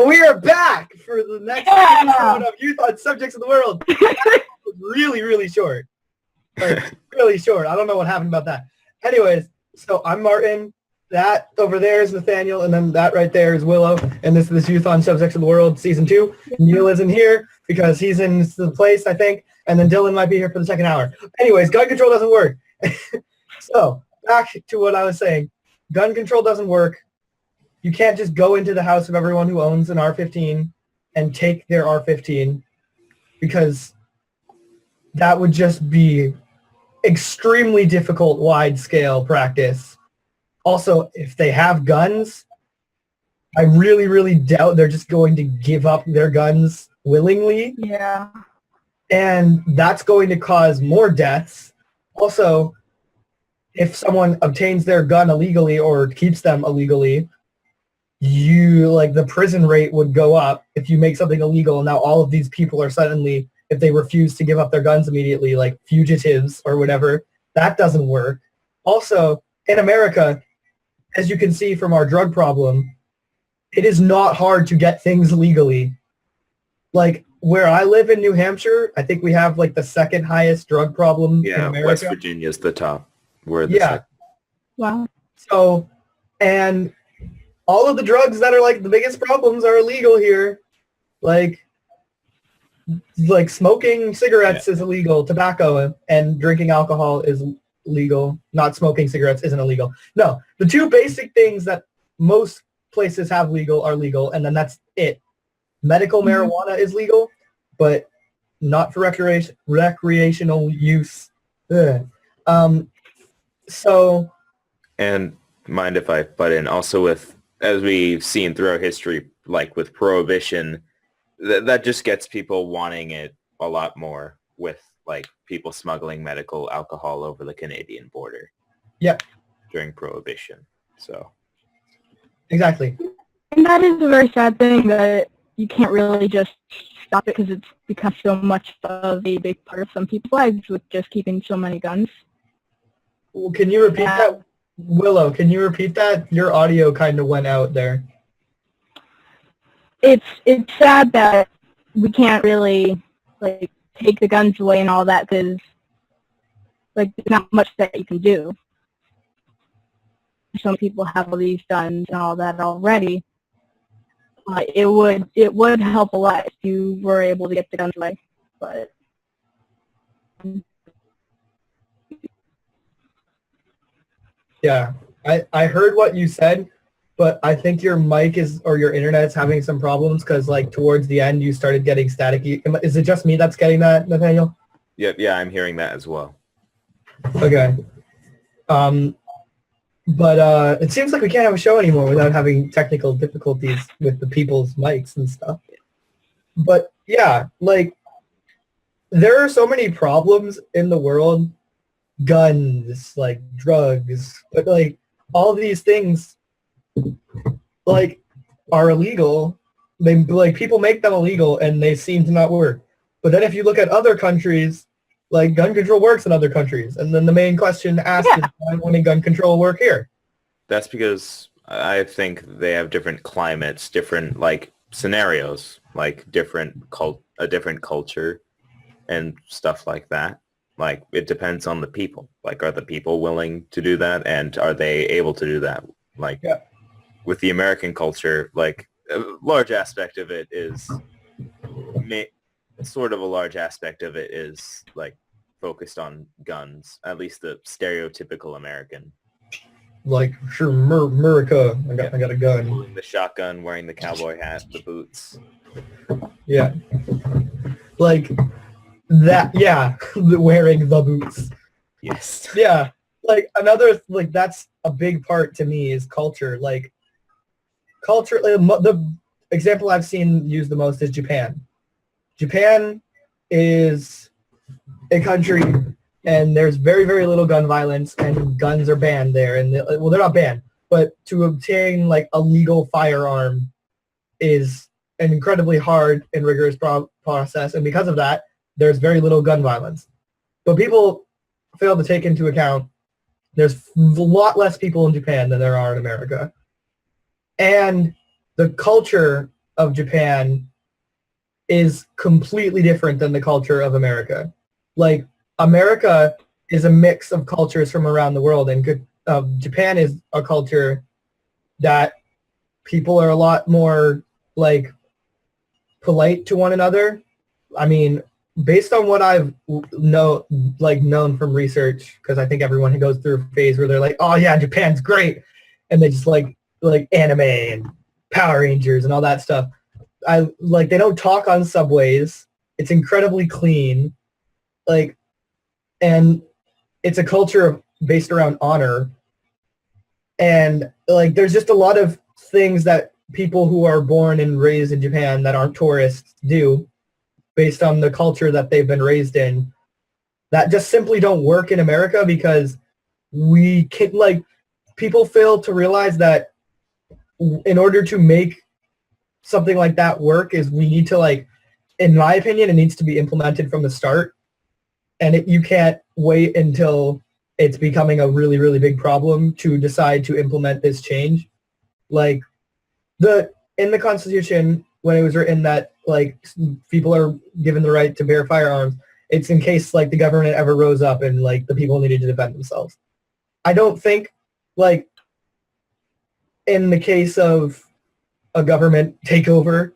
So we are back for the next episode of Youth on Subjects of the World. Really, really short. Like, really short. I don't know what happened about that. Anyways, so I'm Martin. That over there is Nathaniel, and then that right there is Willow. And this is Youth on Subjects of the World, Season 2. Neil isn't here because he's in the place, I think. And then Dylan might be here for the second hour. Anyways, gun control doesn't work. So, back to what I was saying. Gun control doesn't work. You can't just go into the house of everyone who owns an R-15 and take their R-15 because that would just be extremely difficult wide-scale practice. Also, if they have guns, I really, really doubt they're just going to give up their guns willingly. Yeah. And that's going to cause more deaths. Also, if someone obtains their gun illegally or keeps them illegally, the prison rate would go up if you make something illegal. Now all of these people are suddenly, if they refuse to give up their guns immediately, like fugitives or whatever. That doesn't work. Also, in America, as you can see from our drug problem, it is not hard to get things legally. Like, where I live in New Hampshire, I think we have, like, the second highest drug problem in America. West Virginia's the top. We're the second. Wow. So, and all of the drugs that are, like, the biggest problems are illegal here. Like smoking cigarettes is illegal, tobacco and drinking alcohol is legal. Not smoking cigarettes isn't illegal. No, the two basic things that most places have legal are legal, and then that's it. Medical marijuana is legal, but not for recreational use. So, and mind if I butt in, also with, as we've seen throughout history, like with Prohibition, that just gets people wanting it a lot more with, like, people smuggling medical alcohol over the Canadian border. Yep. During Prohibition. So. Exactly. And that is a very sad thing that you can't really just stop it because it's become so much of a big part of some people's lives with just keeping so many guns. Well, can you repeat that? Willow, can you repeat that? Your audio kind of went out there. It's sad that we can't really, like, take the guns away and all that because, like, there's not much that you can do. Some people have all these guns and all that already. It would help a lot if you were able to get the guns away, but. Yeah, I heard what you said, but I think your mic or your internet's having some problems because, like, towards the end you started getting staticky. Is it just me that's getting that, Nathaniel? Yep, yeah, I'm hearing that as well. Okay. But it seems like we can't have a show anymore without having technical difficulties with the people's mics and stuff. But yeah, like, there are so many problems in the world. Guns, like drugs, but like all of these things, like, are illegal. They, like, people make them illegal and they seem to not work. But then if you look at other countries, like, gun control works in other countries, and then the main question asked is, why wouldn't gun control work here? That's because I think they have different climates, different, like, scenarios, like a different culture and stuff like that. Like, it depends on the people. Like, are the people willing to do that, and are they able to do that? Like, with the American culture, like, a large aspect of it is, like, focused on guns, at least the stereotypical American. Like, sure, America, I got a gun. Holding the shotgun, wearing the cowboy hat, the boots. Yeah. Like, that, yeah, wearing the boots. Yes. Yeah. Like, another, like, that's a big part to me is culture. Like, culture, the example I've seen used the most is Japan. Japan is a country, and there's very, very little gun violence, and guns are banned there. And, well, they're not banned, but to obtain, like, a legal firearm is an incredibly hard and rigorous process, and because of that, there's very little gun violence. But people fail to take into account there's a lot less people in Japan than there are in America. And the culture of Japan is completely different than the culture of America. Like, America is a mix of cultures from around the world, and Japan is a culture that people are a lot more, like, polite to one another. I mean, based on what I've known from research, because I think everyone goes through a phase where they're like, oh yeah, Japan's great, and they just like anime and Power Rangers and all that stuff. They don't talk on subways. It's incredibly clean, and it's a culture based around honor. And there's just a lot of things that people who are born and raised in Japan that aren't tourists do, based on the culture that they've been raised in, that just simply don't work in America, because people fail to realize that in order to make something like that work is we need to, in my opinion, it needs to be implemented from the start. And you can't wait until it's becoming a really, really big problem to decide to implement this change. In the Constitution, when it was written that people are given the right to bear firearms, it's in case the government ever rose up and the people needed to defend themselves. I don't think in the case of a government takeover,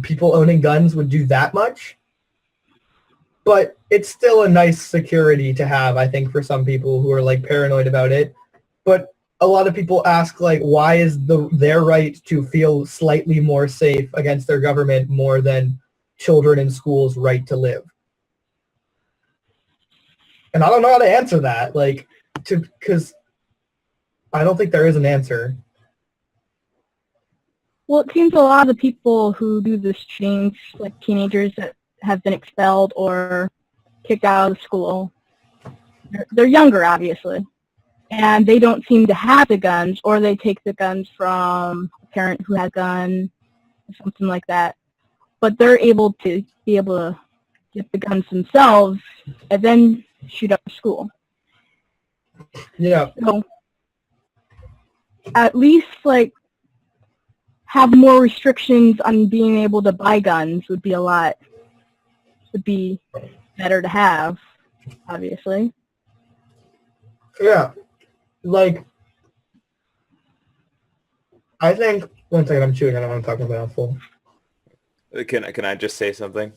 people owning guns would do that much. But it's still a nice security to have, I think, for some people who are paranoid about it. But a lot of people ask why is their right to feel slightly more safe against their government more than children in school's right to live? And I don't know how to answer that, because I don't think there is an answer. Well, it seems a lot of the people who do this change, teenagers that have been expelled or kicked out of school, they're younger, obviously, and they don't seem to have the guns, or they take the guns from a parent who has a gun, or something like that. But they're able to get the guns themselves and then shoot up the school. Yeah. So at least have more restrictions on being able to buy guns would be better to have, obviously. Yeah. I think, one second, I'm chewing, I don't want to talk about it full. Can I just say something?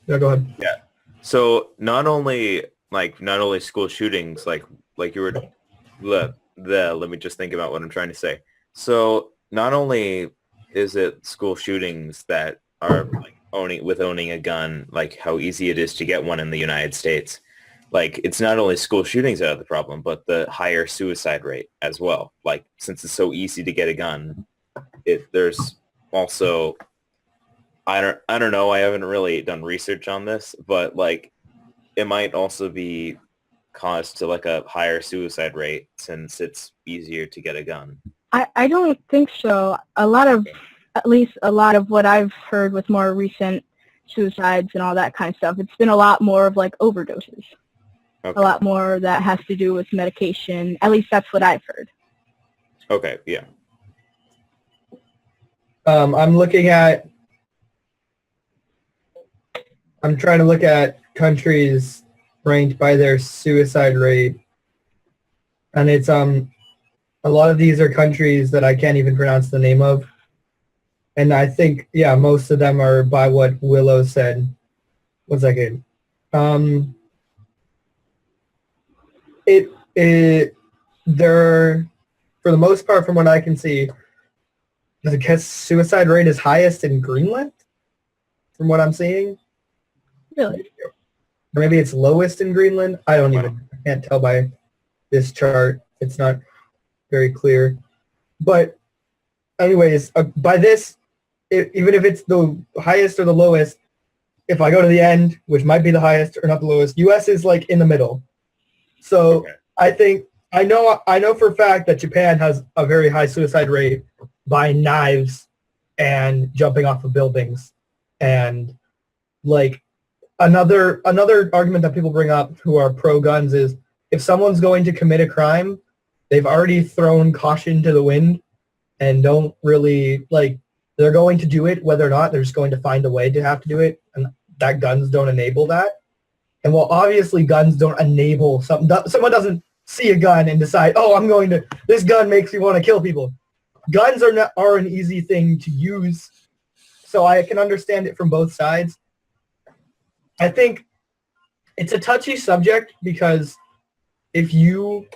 Yeah, go ahead. Yeah. So not only school shootings, like you were, let me just think about what I'm trying to say. So not only is it school shootings that are owning a gun, how easy it is to get one in the United States. It's not only school shootings that are the problem, but the higher suicide rate as well. Since it's so easy to get a gun, there's also, I don't know, I haven't really done research on this, but it might also be caused to a higher suicide rate since it's easier to get a gun. I don't think so. At least a lot of what I've heard with more recent suicides and all that kind of stuff, it's been a lot more of overdoses. Okay. A lot more that has to do with medication. At least that's what I've heard. Okay, yeah. I'm trying to look at countries ranked by their suicide rate, and it's a lot of these are countries that I can't even pronounce the name of. And I think, yeah, most of them are by what Willow said. 1 second. They're, for the most part, from what I can see, the suicide rate is highest in Greenland, from what I'm seeing. Really? Or maybe it's lowest in Greenland. I can't tell by this chart. It's not very clear. But anyways, by this, even if it's the highest or the lowest, if I go to the end, which might be the highest or not the lowest, U.S. is in the middle. So okay. I know for a fact that Japan has a very high suicide rate by knives and jumping off of buildings. And another argument that people bring up who are pro guns is if someone's going to commit a crime, they've already thrown caution to the wind and don't really they're going to do it whether or not. They're just going to find a way to have to do it, and that guns don't enable that. And while obviously guns don't enable something, someone doesn't see a gun and decide, oh, this gun makes me want to kill people. Guns are an easy thing to use, so I can understand it from both sides. I think it's a touchy subject because if you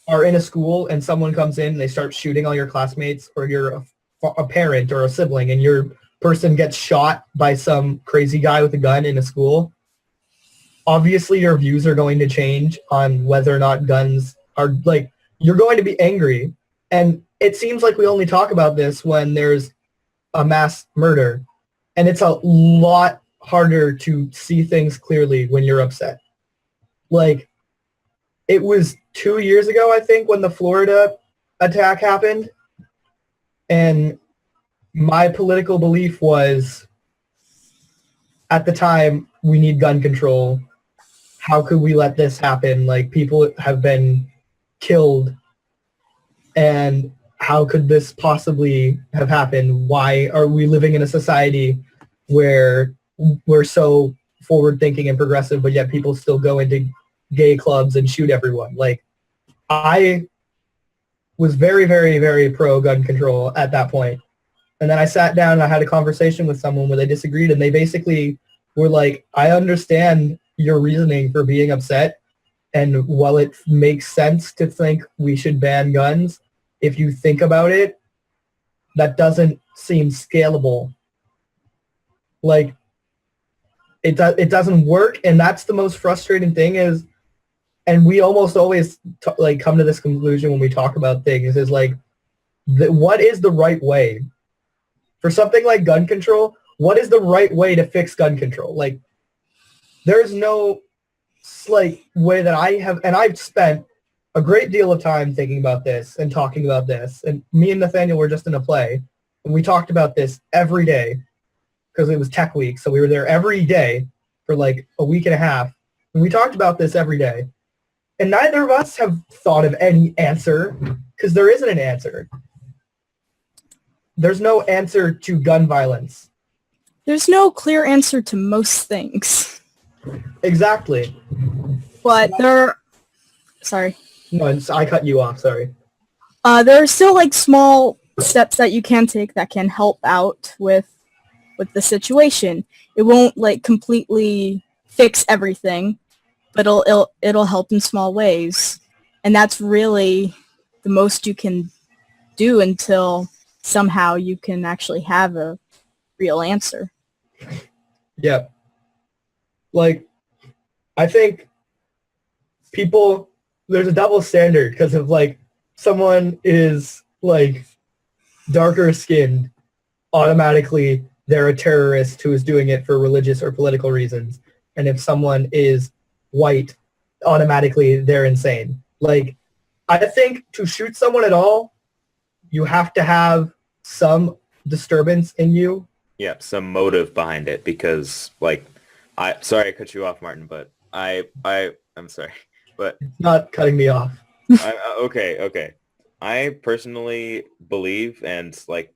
are in a school and someone comes in and they start shooting all your classmates, or you're a parent or a sibling and your person gets shot by some crazy guy with a gun in a school, obviously your views are going to change on whether or not guns are, like, you're going to be angry. And it seems like we only talk about this when there's a mass murder. And it's a lot harder to see things clearly when you're upset. Like, it was 2 years ago, I think, when the Florida attack happened. And my political belief was, at the time, we need gun control. How could we let this happen? Like, people have been killed. And how could this possibly have happened? Why are we living in a society where we're so forward-thinking and progressive, but yet people still go into gay clubs and shoot everyone? Like, I was very, very, very pro-gun control at that point. And then I sat down and I had a conversation with someone where they disagreed, and they basically were like, I understand your reasoning for being upset, and while it makes sense to think we should ban guns, if you think about it, that doesn't seem scalable. Like, it doesn't work, and that's the most frustrating thing is, and we almost always come to this conclusion when we talk about things, is like, what is the right way? For something like gun control, what is the right way to fix gun control? Like, there's no way that I have, and I've spent a great deal of time thinking about this and talking about this. And me and Nathaniel were just in a play, and we talked about this every day because it was Tech Week. So we were there every day for like a week and a half, and we talked about this every day. And neither of us have thought of any answer, because there isn't an answer. There's no answer to gun violence. There's no clear answer to most things. Exactly. But sorry. No, I cut you off, sorry. There are still like small steps that you can take that can help out with the situation. It won't like completely fix everything, but it'll help in small ways. And that's really the most you can do until somehow you can actually have a real answer. Yeah. Like, I think there's a double standard because of, like, someone is, like, darker skinned, automatically they're a terrorist who is doing it for religious or political reasons. And if someone is white, automatically they're insane. Like, I think to shoot someone at all, you have to have some disturbance in you. Yeah, some motive behind it, because, like, sorry I cut you off, Martin, but I'm sorry, but It's not cutting me off. okay. I personally believe, and like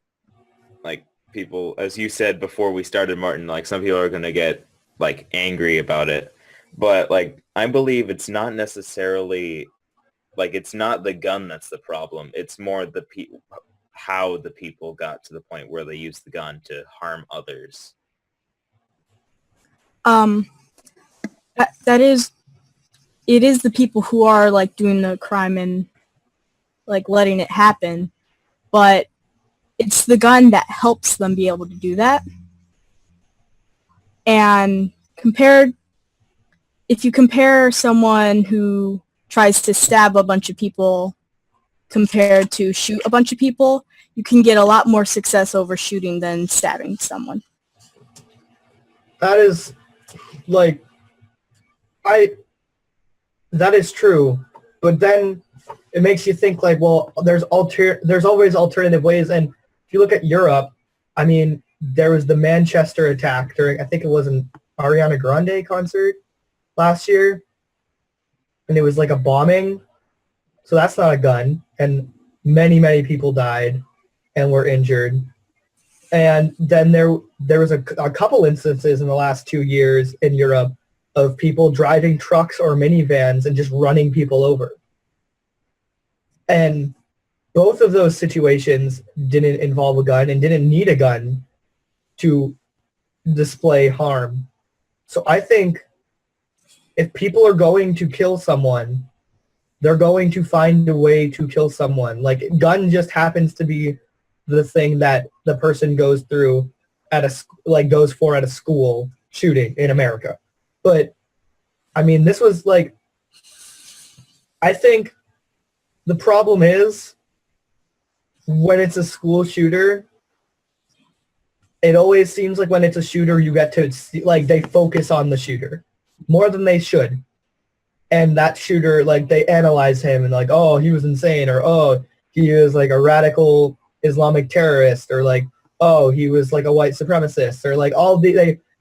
people, as you said before we started, Martin, like, some people are gonna get like angry about it, but like, I believe it's not necessarily, like, it's not the gun that's the problem. It's more the people, how the people got to the point where they use the gun to harm others. It is the people who are like doing the crime and like letting it happen, but it's the gun that helps them be able to do that. And if you compare someone who tries to stab a bunch of people compared to shoot a bunch of people, you can get a lot more success over shooting than stabbing someone. That is, like, that is true, but then it makes you think, like, well, there's always alternative ways. And if you look at Europe, I mean, there was the Manchester attack during, I think it was an Ariana Grande concert last year, and it was like a bombing. So that's not a gun, and many, many people died and were injured. And then there was a couple instances in the last 2 years in Europe of people driving trucks or minivans and just running people over. And both of those situations didn't involve a gun and didn't need a gun to display harm. So I think if people are going to kill someone, they're going to find a way to kill someone. Like, gun just happens to be the thing that the person goes through at goes for at a school shooting in America. But I mean, this was like, I think the problem is when it's a school shooter, it always seems like when it's a shooter, you get to see, like, they focus on the shooter more than they should. And that shooter, like, they analyze him and like, oh, he was insane, or oh, he was like a radical Islamic terrorist, or like, oh, he was like a white supremacist, or like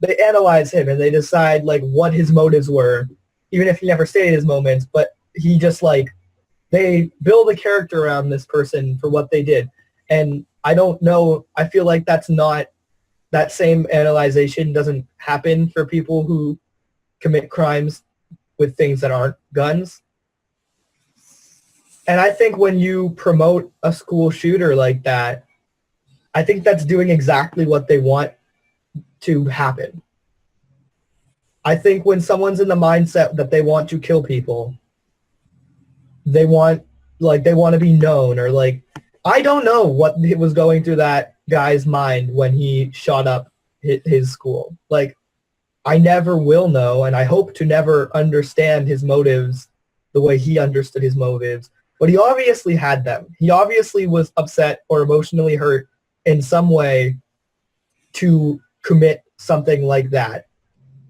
they analyze him and they decide like what his motives were, even if he never stated his moments, but he just like, they build a character around this person for what they did. And I don't know, I feel like that same analyzation doesn't happen for people who commit crimes with things that aren't guns. And I think when you promote a school shooter like that, I think that's doing exactly what they want to happen. I think when someone's in the mindset that they want to kill people, they want to be known, or like, I don't know what was going through that guy's mind when he shot up his school. Like, I never will know, and I hope to never understand his motives the way he understood his motives. But he obviously had them. He obviously was upset or emotionally hurt in some way to commit something like that.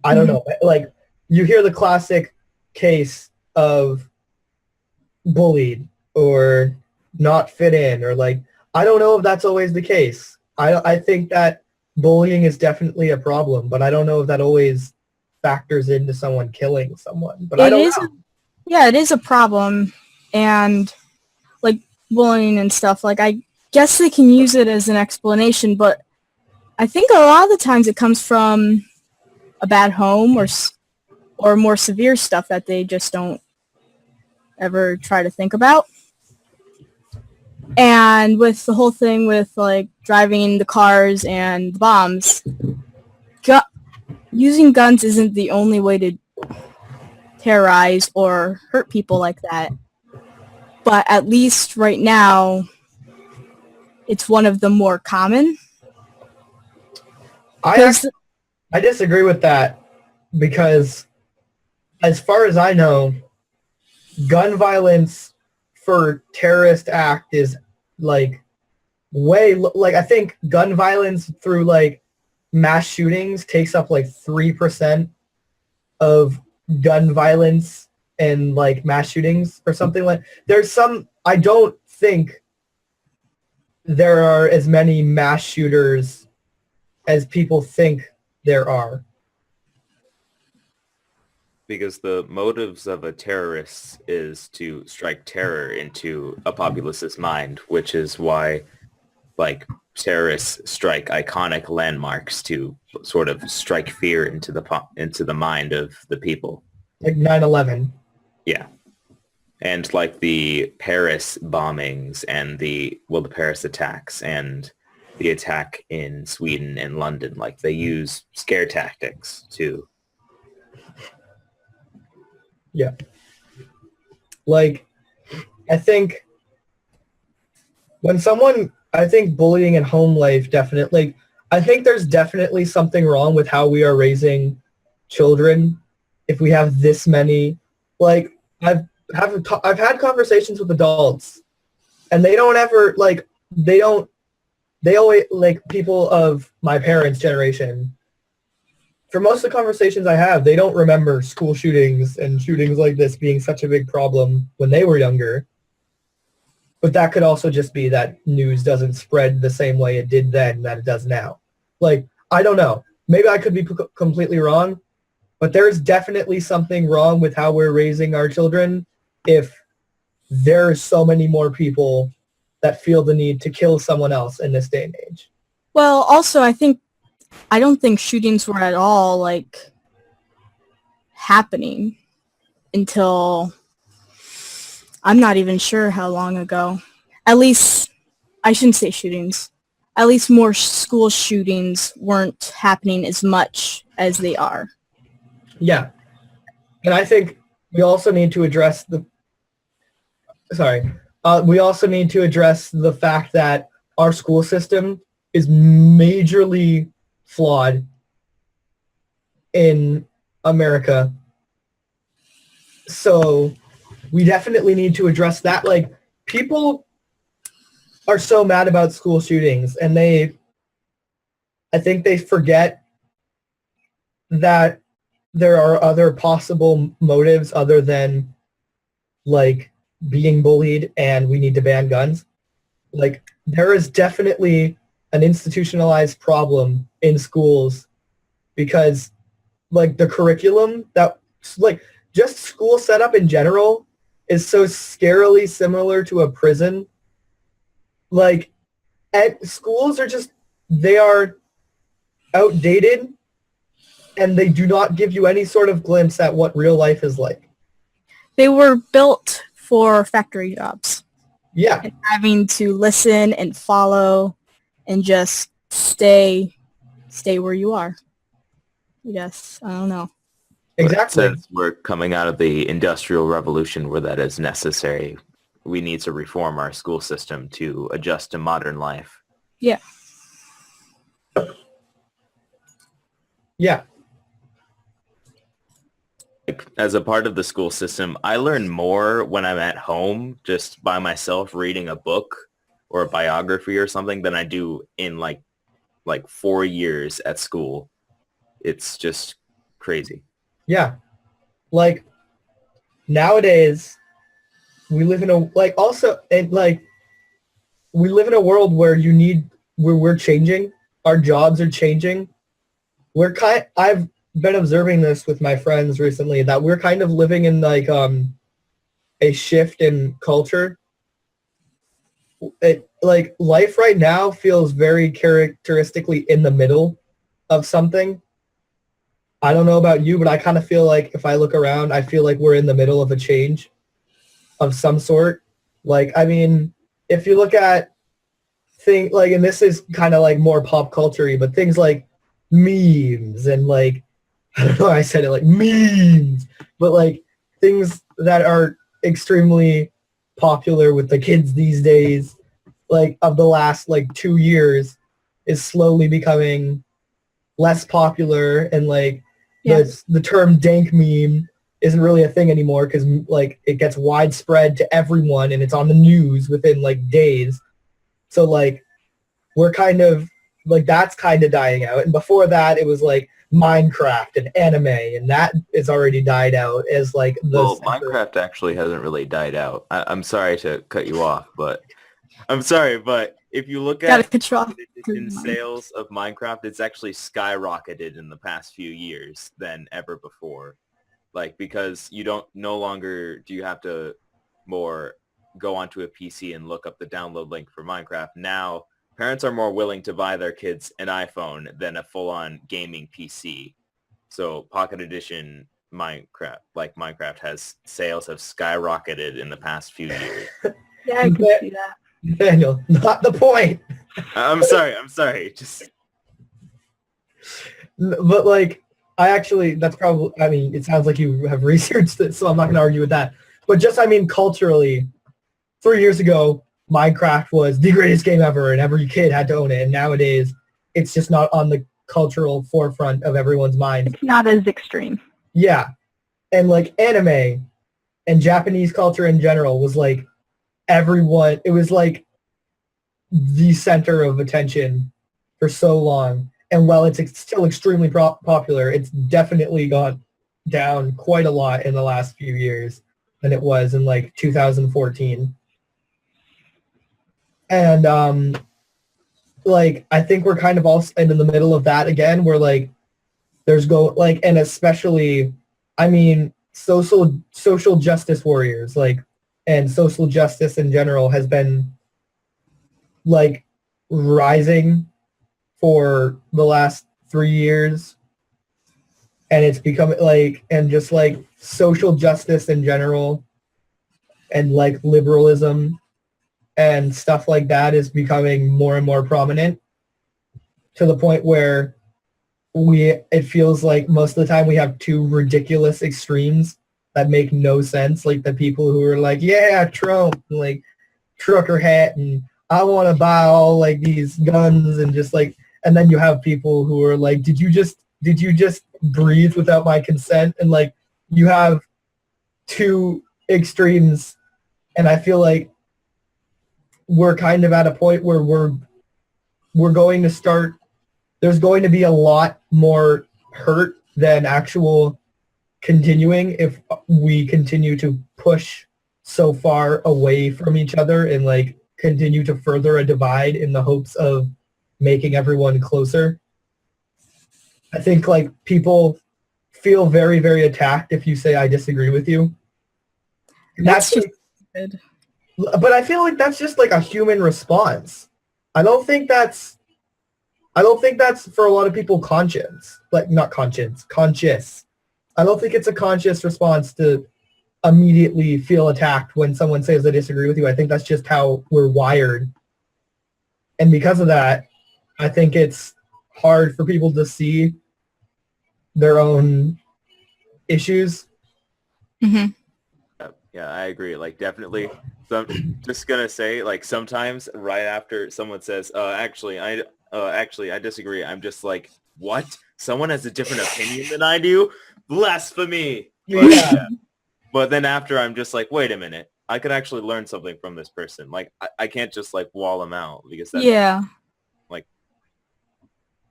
I don't know. Like, you hear the classic case of bullied or not fit in, or like, I don't know if that's always the case. I think that bullying is definitely a problem, but I don't know if that always factors into someone killing someone. But I don't know. Yeah, it is a problem. And like bullying and stuff, like, I guess they can use it as an explanation, but I think a lot of the times it comes from a bad home or more severe stuff that they just don't ever try to think about. And with the whole thing with like driving the cars and the bombs, using guns isn't the only way to terrorize or hurt people like that. But at least right now, it's one of the more common. I disagree with that, because as far as I know, gun violence for terrorist act is like I think gun violence through like mass shootings takes up like 3% of gun violence and like mass shootings or something. Like, I don't think there are as many mass shooters as people think there are. Because the motives of a terrorist is to strike terror into a populace's mind, which is why, like, terrorists strike iconic landmarks to sort of strike fear into the mind of the people. Like 9/11. Yeah. And like the Paris bombings and the Paris attacks and the attack in Sweden and London, like, they use scare tactics to... Yeah. Like, I think bullying in home life definitely, I think there's definitely something wrong with how we are raising children if we have this many. Like, I've had conversations with adults, and they always, like, people of my parents' generation, for most of the conversations I have, they don't remember school shootings and shootings like this being such a big problem when they were younger. But that could also just be that news doesn't spread the same way it did then that it does now. Like, I don't know. Maybe I could be completely wrong, but there's definitely something wrong with how we're raising our children if there's so many more people that feel the need to kill someone else in this day and age. Well, also, I don't think shootings were at all, like, happening until I'm not even sure how long ago. At least, I shouldn't say shootings. At least more school shootings weren't happening as much as they are. Yeah. And I think we also need to address we also need to address the fact that our school system is majorly flawed in America. So we definitely need to address that. Like, people are so mad about school shootings, and I think they forget that there are other possible motives other than, like, being bullied and we need to ban guns. Like, there is definitely an institutionalized problem in schools because, like, the curriculum that, like, just school setup in general is so scarily similar to a prison. Like, schools are just, they are outdated, and they do not give you any sort of glimpse at what real life is like. They were built for factory jobs. Yeah. And having to listen and follow and just stay where you are. I guess. I don't know. Exactly. Since we're coming out of the Industrial Revolution where that is necessary, we need to reform our school system to adjust to modern life. Yeah. Yeah. As a part of the school system, I learn more when I'm at home just by myself reading a book or a biography or something than I do in like 4 years at school. It's just crazy. Yeah. Like, nowadays, we live in a, like, also, and, like, we live in a world where we're changing. Our jobs are changing. I've been observing this with my friends recently, that we're kind of living in, like, a shift in culture. Like, life right now feels very characteristically in the middle of something. I don't know about you, but I kind of feel like if I look around, I feel like we're in the middle of a change of some sort. Like, I mean, if you look at things like, and this is kind of like more pop culture-y, but things like memes and, like, I don't know why I said it like memes, but, like, things that are extremely popular with the kids these days, like, of the last, like, 2 years, is slowly becoming less popular, and, like, the term dank meme isn't really a thing anymore because, like, it gets widespread to everyone and it's on the news within, like, days. So, like, we're kind of, like, that's kind of dying out. And before that, it was, like, Minecraft and anime, and that is already died out as, like, the... Well, Minecraft actually hasn't really died out. I'm sorry to cut you off, but if you look at in sales of Minecraft, it's actually skyrocketed in the past few years than ever before. Like, because no longer do you have to more go onto a PC and look up the download link for Minecraft. Now, parents are more willing to buy their kids an iPhone than a full-on gaming PC. So Pocket Edition Minecraft sales have skyrocketed in the past few years. Yeah, I can see that. Daniel, not the point. I'm sorry. Just, but, like, that's probably, I mean, it sounds like you have researched it, so I'm not going to argue with that. But just, I mean, culturally, 3 years ago, Minecraft was the greatest game ever, and every kid had to own it. And nowadays, it's just not on the cultural forefront of everyone's mind. It's not as extreme. Yeah. And, like, anime and Japanese culture in general was, like, everyone, it was, like, the center of attention for so long. And while it's still extremely popular, it's definitely gone down quite a lot in the last few years than it was in, like, 2014. And, like, I think we're kind of also in the middle of that again, where, like, and especially, I mean, social justice warriors, like, and social justice in general has been, like, rising for the last 3 years, and it's become like, and just like social justice in general and like liberalism and stuff like that is becoming more and more prominent, to the point where it feels like most of the time we have two ridiculous extremes that make no sense. Like the people who are like, yeah, Trump, and like trucker hat, and I want to buy all like these guns, and just like, and then you have people who are like, did you just breathe without my consent? And like, you have two extremes, and I feel like we're kind of at a point where we're going to start, there's going to be a lot more hurt than actual continuing if we continue to push so far away from each other and like continue to further a divide in the hopes of making everyone closer. I think like people feel very, very attacked if you say I disagree with you. And That's just good. but I feel like that's just like a human response. I don't think that's for a lot of people conscious. I don't think it's a conscious response to immediately feel attacked when someone says they disagree with you. I think that's just how we're wired. And because of that, I think it's hard for people to see their own issues. Mm-hmm. Yeah, I agree. Like, definitely. So I'm just gonna say, like, sometimes right after someone says, actually, I disagree. I'm just like, what? Someone has a different opinion than I do? Blasphemy! But, Yeah. but then after, I'm just like, wait a minute. I could actually learn something from this person. Like, I can't just, like, wall them out. Because that's, Yeah. like...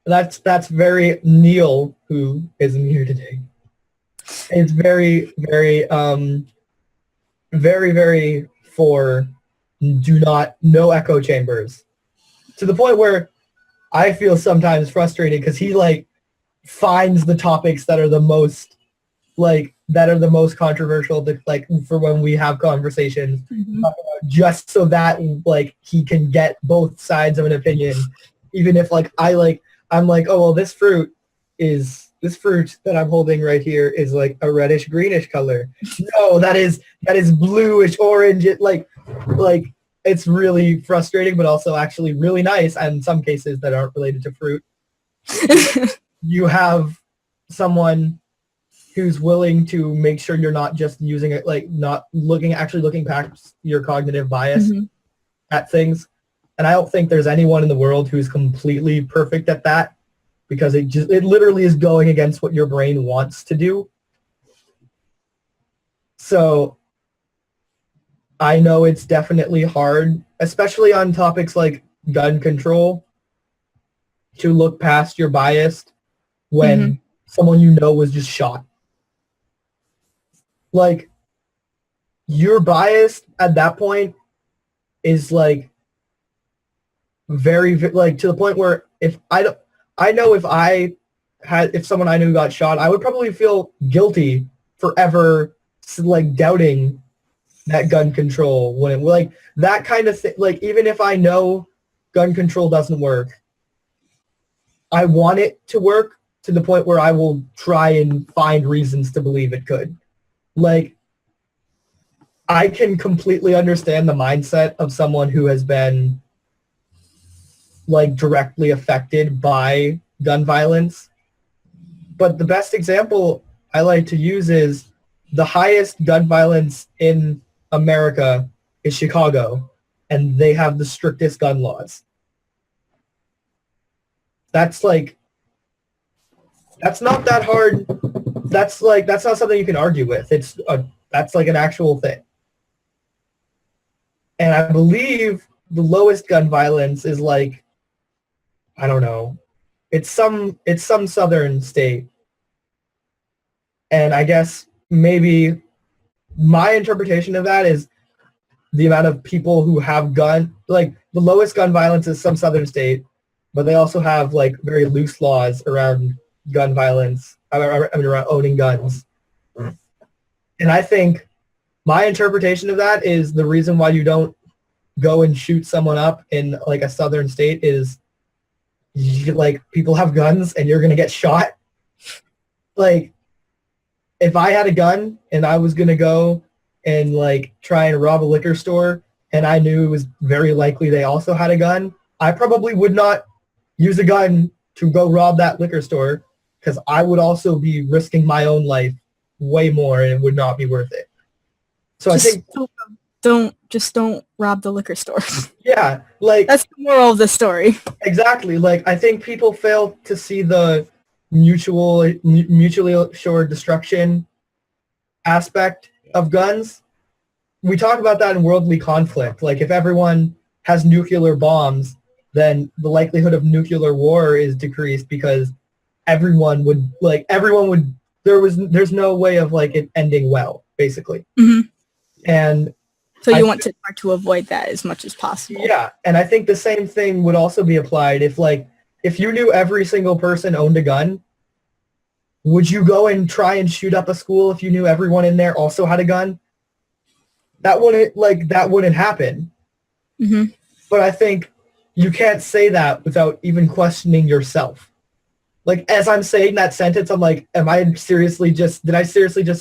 That's very Neil, who isn't here today. It's very, very, very, very for no echo chambers. To the point where I feel sometimes frustrated because he like finds the topics that are the most controversial to, like, for when we have conversations, Mm-hmm. just so that like he can get both sides of an opinion, even if like I'm like, oh well, this fruit that I'm holding right here is like a reddish greenish color. No, that is bluish orange. It like it's really frustrating, but also actually really nice. And in some cases that aren't related to fruit, you have someone who's willing to make sure you're not just using it, like not looking past your cognitive bias Mm-hmm. at things. And I don't think there's anyone in the world who's completely perfect at that, because it literally is going against what your brain wants to do. So I know it's definitely hard, especially on topics like gun control, to look past your bias when someone you know was just shot. Like, your bias at that point is like very, like, to the point where if someone I knew got shot, I would probably feel guilty forever, like, doubting that gun control wouldn't, like, that kind of thing. Like, even if I know gun control doesn't work, I want it to work to the point where I will try and find reasons to believe it could. Like, I can completely understand the mindset of someone who has been like directly affected by gun violence. But the best example I like to use is the highest gun violence in America is Chicago, and they have the strictest gun laws. That's not that hard. That's not something you can argue with. That's like an actual thing. And I believe the lowest gun violence is like, I don't know, it's some southern state. And I guess maybe my interpretation of that is the amount of people who have like the lowest gun violence is some southern state, but they also have like very loose laws around gun violence, around owning guns. And I think my interpretation of that is the reason why you don't go and shoot someone up in like a southern state is like people have guns and you're gonna get shot. Like, if I had a gun and I was gonna go and like try and rob a liquor store and I knew it was very likely they also had a gun, I probably would not use a gun to go rob that liquor store because I would also be risking my own life way more and it would not be worth it. So I think don't rob the liquor store. yeah, like That's the moral of the story. exactly. Like I think people fail to see the mutually assured destruction aspect of guns. We talk about that in worldly conflict. Like if everyone has nuclear bombs, then the likelihood of nuclear war is decreased because there's no way of like it ending well, basically. Mhm. And So you want to try to avoid that as much as possible. yeah, and I think the same thing would also be applied if you knew every single person owned a gun, would you go and try and shoot up a school if you knew everyone in there also had a gun? That wouldn't happen. hmm But I think you can't say that without even questioning yourself. Like as I'm saying that sentence, I'm like, did I seriously just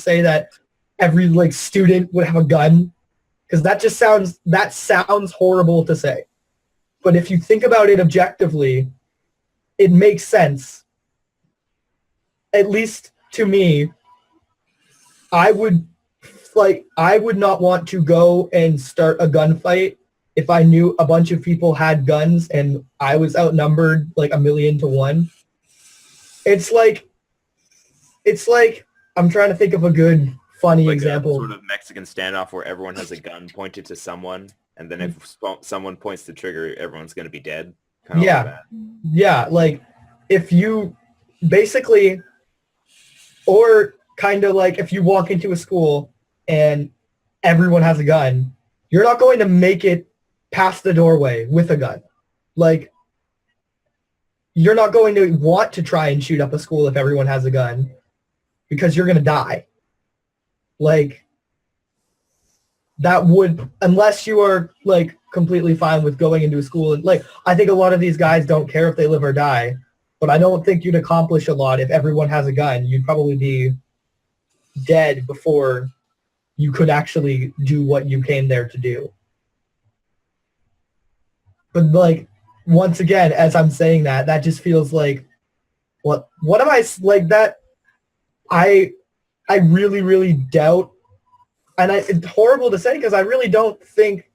say that every like student would have a gun? Because that sounds horrible to say. But if you think about it objectively, it makes sense. At least to me, I would not want to go and start a gunfight if I knew a bunch of people had guns and I was outnumbered like 1,000,000 to 1. It's like I'm trying to think of a good funny Like example. a sort of Mexican standoff where everyone has a gun pointed to someone, and then if someone points the trigger, everyone's going to be dead. Kind of Yeah. like that. Yeah, like if you basically, or kind of like if you walk into a school and everyone has a gun, you're not going to make it past the doorway with a gun. Like, you're not going to want to try and shoot up a school if everyone has a gun because you're going to die. Like, that would, unless you are like completely fine with going into a school. And like, I think a lot of these guys don't care if they live or die, but I don't think you'd accomplish a lot if everyone has a gun. You'd probably be dead before you could actually do what you came there to do. But like, once again, as I'm saying that just feels like, what am I, like that, I really, really doubt, and it's horrible to say because I really don't think,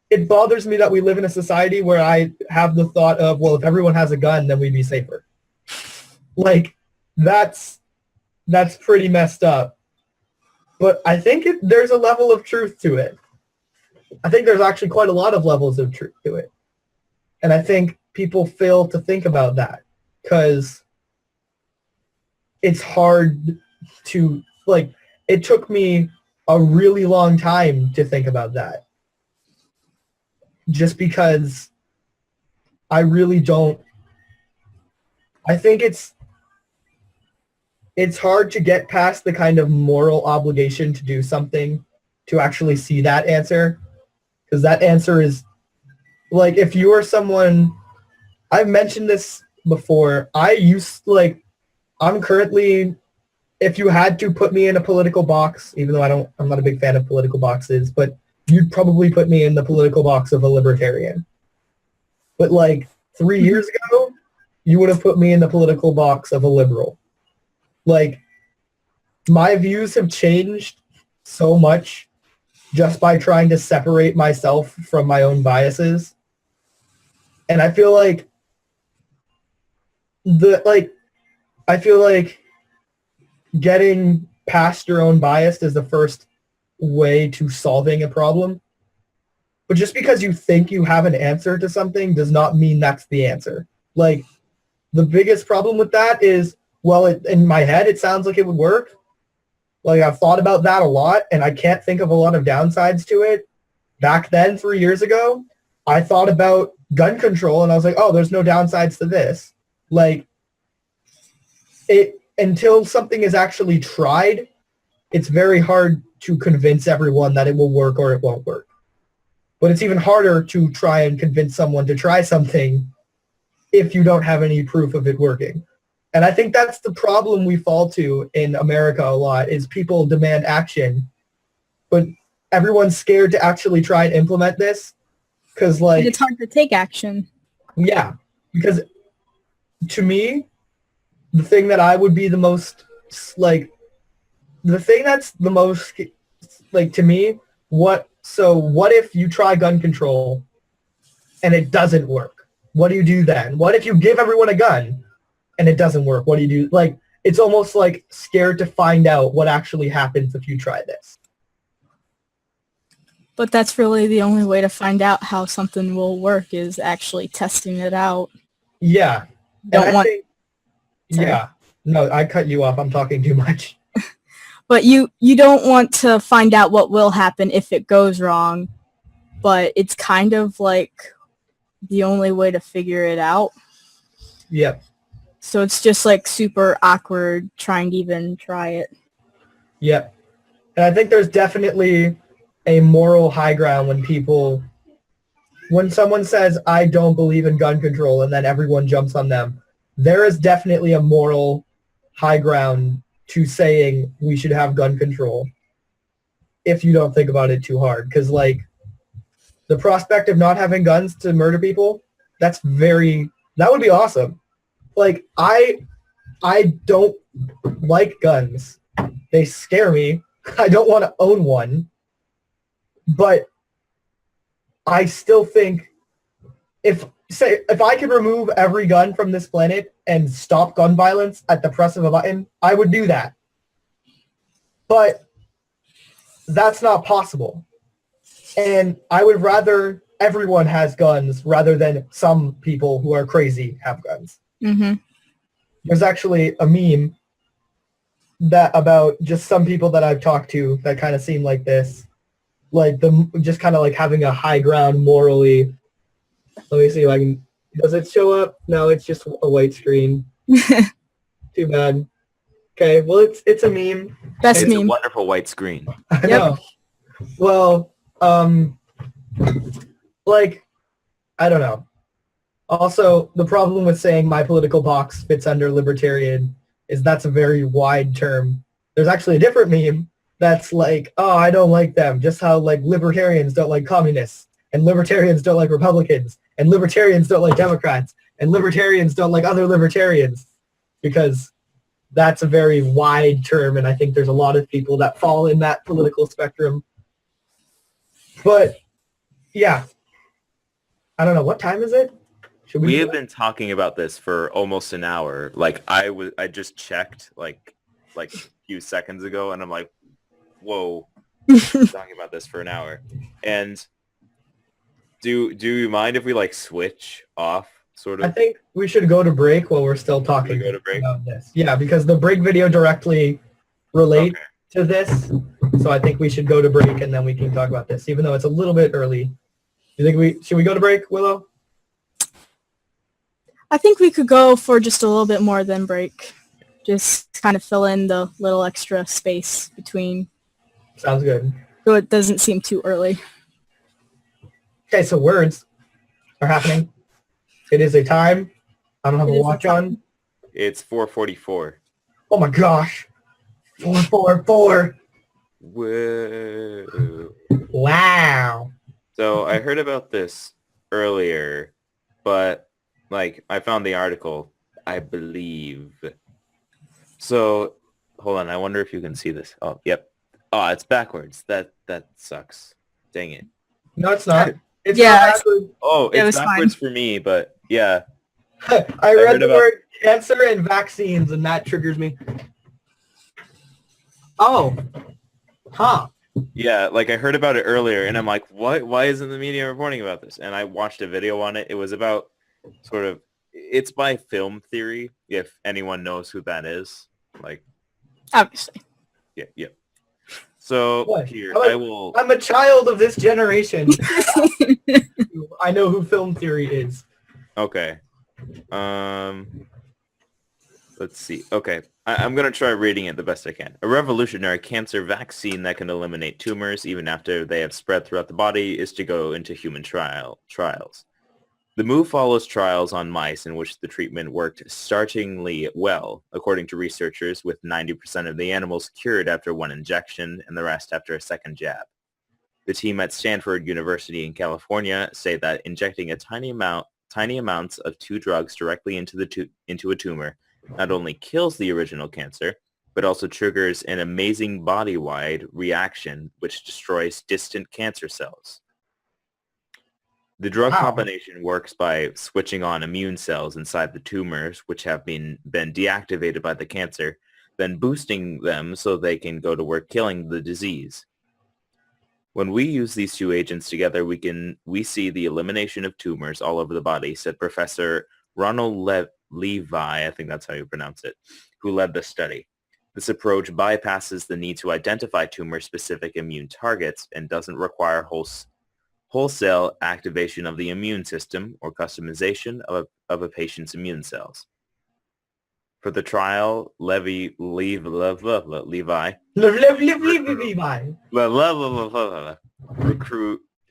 it bothers me that we live in a society where I have the thought of, well, if everyone has a gun, then we'd be safer. Like, that's pretty messed up. But I think there's a level of truth to it. I think there's actually quite a lot of levels of truth to it. And I think people fail to think about that because it's hard to, like, it took me a really long time to think about that. Just because I really don't, I think it's hard to get past the kind of moral obligation to do something to actually see that answer. Because that answer is, like, if you are someone, I've mentioned this before, I'm currently, if you had to put me in a political box, even though I'm not a big fan of political boxes, but you'd probably put me in the political box of a libertarian. But like 3 years ago, you would have put me in the political box of a liberal. Like, my views have changed so much just by trying to separate myself from my own biases. And I feel like getting past your own bias is the first way to solving a problem. But just because you think you have an answer to something does not mean that's the answer. Like, the biggest problem with that is, well, in my head, it sounds like it would work. Like, I've thought about that a lot, and I can't think of a lot of downsides to it. Back then, 3 years ago, I thought about gun control, and I was like, oh, there's no downsides to this. Like, until something is actually tried, it's very hard to convince everyone that it will work or it won't work. But it's even harder to try and convince someone to try something if you don't have any proof of it working. And I think that's the problem we fall to in America a lot, is people demand action, but everyone's scared to actually try and implement this because, like, it's hard to take action. yeah, because to me, the thing that I would be the most, like, the thing that's the most, like, to me, what if you try gun control and it doesn't work? What do you do then? What if you give everyone a gun and it doesn't work? What do you do? Like, it's almost like scared to find out what actually happens if you try this. But that's really the only way to find out how something will work is actually testing it out. Yeah. Don't And I want- think, Sorry. yeah. No, I cut you off. I'm talking too much. But you don't want to find out what will happen if it goes wrong, but it's kind of like the only way to figure it out. Yep. So it's just like super awkward trying to even try it. Yep. And I think there's definitely a moral high ground when someone says, I don't believe in gun control, and then everyone jumps on them. There is definitely a moral high ground to saying we should have gun control if you don't think about it too hard. Because, like, the prospect of not having guns to murder people, that would be awesome. Like, I don't like guns. They scare me. I don't want to own one. But I still think if I could remove every gun from this planet and stop gun violence at the press of a button, I would do that. But that's not possible. And I would rather everyone has guns rather than some people who are crazy have guns. Mm-hmm. There's actually a meme about just some people that I've talked to that kind of seem like this. Like just kind of like having a high ground morally. Let me see if I can. Does it show up? No, it's just a white screen. Too bad. Okay, well it's a meme. Best It's a meme. wonderful white screen. I know. Well, like, I don't know. Also, the problem with saying my political box fits under libertarian is that's a very wide term. There's actually a different meme that's like, oh, I don't like them. Just how, like, libertarians don't like communists, and libertarians don't like Republicans, and libertarians don't like Democrats, and libertarians don't like other libertarians, because that's a very wide term, and I think there's a lot of people that fall in that political spectrum. But, yeah. I don't know. What time is it? Should We do have it? been talking about this for almost an hour. Like I just checked like a few seconds ago, and I'm like, whoa, we're talking about this for an hour. And do you mind if we like switch off sort I of? think we should go to break while we're still talking go to break? about this. Yeah, because the break video directly relates Okay. to this. So I think we should go to break and then we can talk about this, even though it's a little bit early. You think should we go to break, Willow? I think we could go for just a little bit more than break. Just kind of fill in the little extra space between Sounds good. so it doesn't seem too early. Okay, so words are happening. It is a time. I don't have It a is a watch time. on. It's 4:44. Oh my gosh. 444. Whoa. Wow. So I heard about this earlier, but like I found the article, I believe. So hold on, I wonder if you can see this. Oh, yep. Oh, it's backwards. That sucks. Dang it. No, it's not. It's Yeah, not actually. Oh, It was it's backwards for me, but yeah. I read heard the about- word cancer and vaccines, and that triggers me. Oh. Huh. Yeah, like I heard about it earlier, and I'm like, what? Why isn't the media reporting about this? And I watched a video on it. It was about sort of, it's by Film Theory, if anyone knows who that is. Like, Obviously. yeah. So What? here, How about- I will. I'm a child of this generation. I know who film theory is. Okay. Let's see. Okay. I'm going to try reading it the best I can. A revolutionary cancer vaccine that can eliminate tumors even after they have spread throughout the body is to go into human trials. The move follows trials on mice in which the treatment worked startlingly well, according to researchers, with 90% of the animals cured after one injection and the rest after a second jab. The team at Stanford University in California say that injecting a tiny amounts of two drugs directly into a tumor not only kills the original cancer, but also triggers an amazing body-wide reaction which destroys distant cancer cells. The drug combination works by switching on immune cells inside the tumors, which have been deactivated by the cancer, then boosting them so they can go to work killing the disease. When we use these two agents together, we see the elimination of tumors all over the body, said Professor Ronald Levi, I think that's how you pronounce it, who led the study. This approach bypasses the need to identify tumor-specific immune targets and doesn't require wholesale activation of the immune system or customization of a patient's immune cells. For the trial, Levi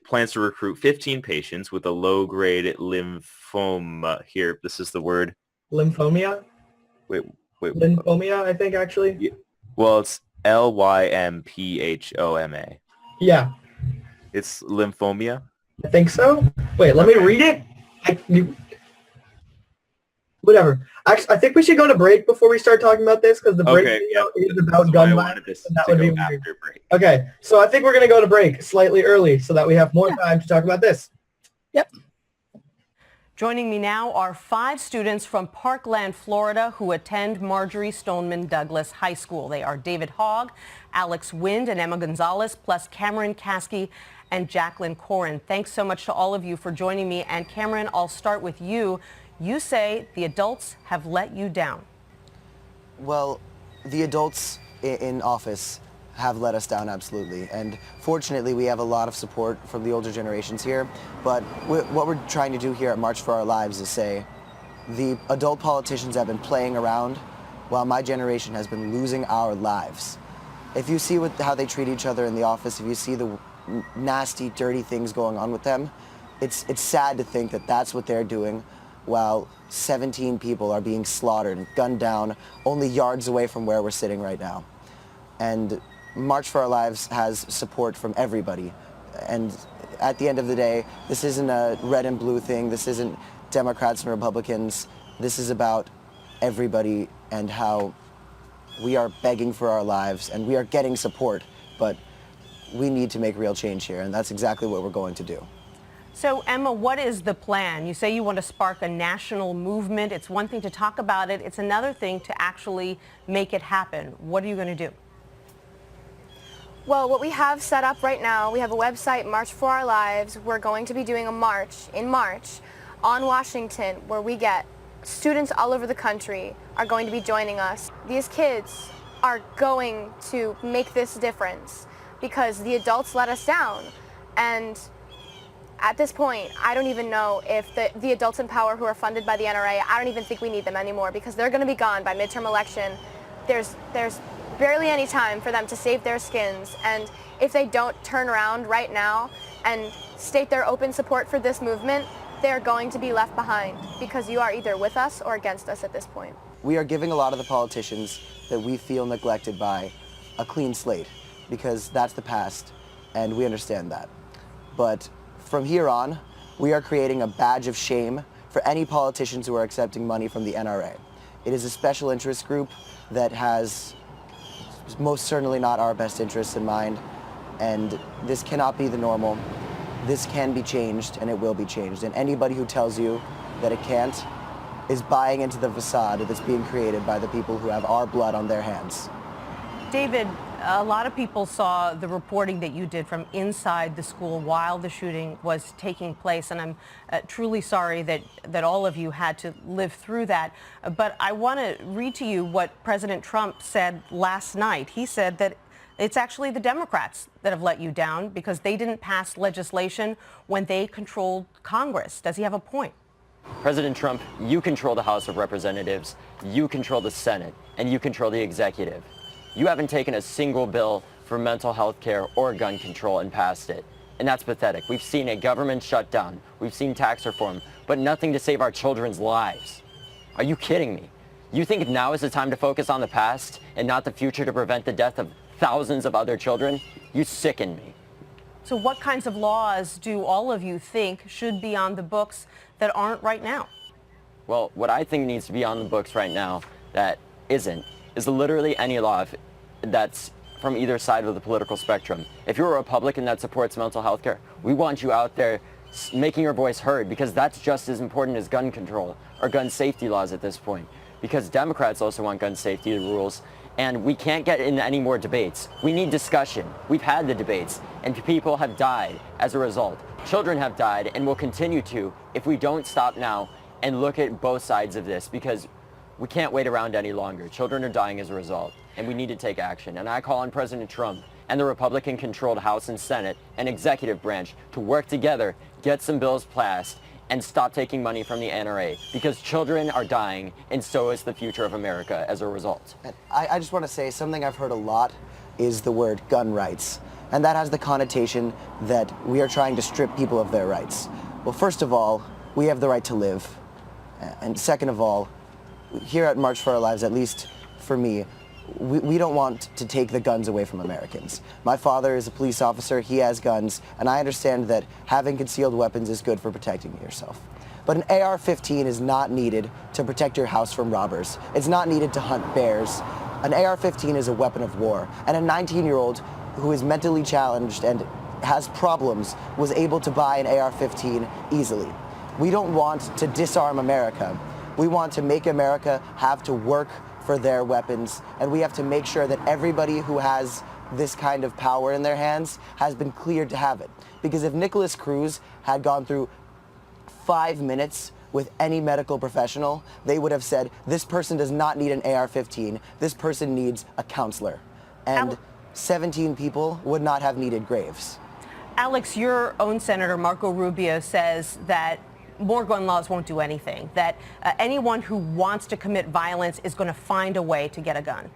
plans to recruit 15 patients with a low-grade lymphoma. Here, this is the word. Lymphomia? Wait. Lymphomia, I think, actually. Yeah. Well, it's Lymphoma. Yeah. It's lymphomia? I think so. Wait, let me read it. Whatever. Actually, I think we should go to break before we start talking about this because the break video is about gun violence. That would be after break. Okay, so I think we're going to go to break slightly early so that we have more time to talk about this. Yep. Joining me now are 5 students from Parkland, Florida, who attend Marjorie Stoneman Douglas High School. They are David Hogg, Alex Wind, and Emma Gonzalez, plus Cameron Caskey and Jacqueline Corin. Thanks so much to all of you for joining me. And Cameron, I'll start with you. You say the adults have let you down. Well, the adults in office have let us down, absolutely. And fortunately, we have a lot of support from the older generations here. But what we're trying to do here at March for Our Lives is say, the adult politicians have been playing around while my generation has been losing our lives. If you see how they treat each other in the office, if you see the nasty, dirty things going on with them, it's sad to think that that's what they're doing while 17 people are being slaughtered and gunned down only yards away from where we're sitting right now. And March for Our Lives has support from everybody. And at the end of the day, this isn't a red and blue thing. This isn't Democrats and Republicans. This is about everybody and how we are begging for our lives and we are getting support, but we need to make real change here, and that's exactly what we're going to do. So, Emma, what is the plan? You say you want to spark a national movement. It's one thing to talk about it. It's another thing to actually make it happen. What are you going to do? Well, what we have set up right now, we have a website, March for Our Lives. We're going to be doing a march in March on Washington where we get students all over the country are going to be joining us. These kids are going to make this difference because the adults let us down. And at this point, I don't even know if the adults in power who are funded by the NRA, I don't even think we need them anymore because they're going to be gone by midterm election. There's barely any time for them to save their skins. And if they don't turn around right now and state their open support for this movement, they're going to be left behind because you are either with us or against us at this point. We are giving a lot of the politicians that we feel neglected by a clean slate because that's the past and we understand that. But from here on, we are creating a badge of shame for any politicians who are accepting money from the NRA. It is a special interest group that has most certainly not our best interests in mind, and this cannot be the normal. This can be changed, and it will be changed. And anybody who tells you that it can't is buying into the facade that's being created by the people who have our blood on their hands. David, a lot of people saw the reporting that you did from inside the school while the shooting was taking place, and I'm truly sorry that all of you had to live through that. But I want to read to you what President Trump said last night. He said that it's actually the Democrats that have let you down because they didn't pass legislation when they controlled Congress. Does he have a point? President Trump, you control the House of Representatives, you control the Senate, and you control the executive. You haven't taken a single bill for mental health care or gun control and passed it. And that's pathetic. We've seen a government shutdown. We've seen tax reform. but nothing to save our children's lives. Are you kidding me? You think now is the time to focus on the past and not the future to prevent the death of thousands of other children? You sicken me. So what kinds of laws do all of you think should be on the books that aren't right now? Well, what I think needs to be on the books right now that isn't is literally any law that's from either side of the political spectrum. If you're a Republican that supports mental health care, we want you out there making your voice heard, because that's just as important as gun control or gun safety laws at this point. Because Democrats also want gun safety rules, and we can't get into any more debates. We need discussion. We've had the debates, and people have died as a result. Children have died and will continue to if we don't stop now and look at both sides of this, because we can't wait around any longer. Children are dying as a result, and we need to take action. And I call on President Trump and the Republican-controlled House and Senate and executive branch to work together, get some bills passed, and stop taking money from the NRA, because children are dying, and so is the future of America as a result. I just want to say something I've heard a lot is the word gun rights. And that has the connotation that we are trying to strip people of their rights. Well, first of all, we have the right to live. And second of all, here at March for Our Lives, at least for me, we don't want to take the guns away from Americans. My father is a police officer, he has guns, and I understand that having concealed weapons is good for protecting yourself. But an AR-15 is not needed to protect your house from robbers. It's not needed to hunt bears. An AR-15 is a weapon of war, and a 19-year-old who is mentally challenged and has problems was able to buy an AR-15 easily. We don't want to disarm America. We want to make America have to work for their weapons, and we have to make sure that everybody who has this kind of power in their hands has been cleared to have it. Because if Nicholas Cruz had gone through 5 minutes with any medical professional, they would have said, this person does not need an AR-15, this person needs a counselor. And 17 people would not have needed graves. Alex, your own Senator Marco Rubio says that more gun laws won't do anything, that anyone who wants to commit violence is going to find a way to get a gun.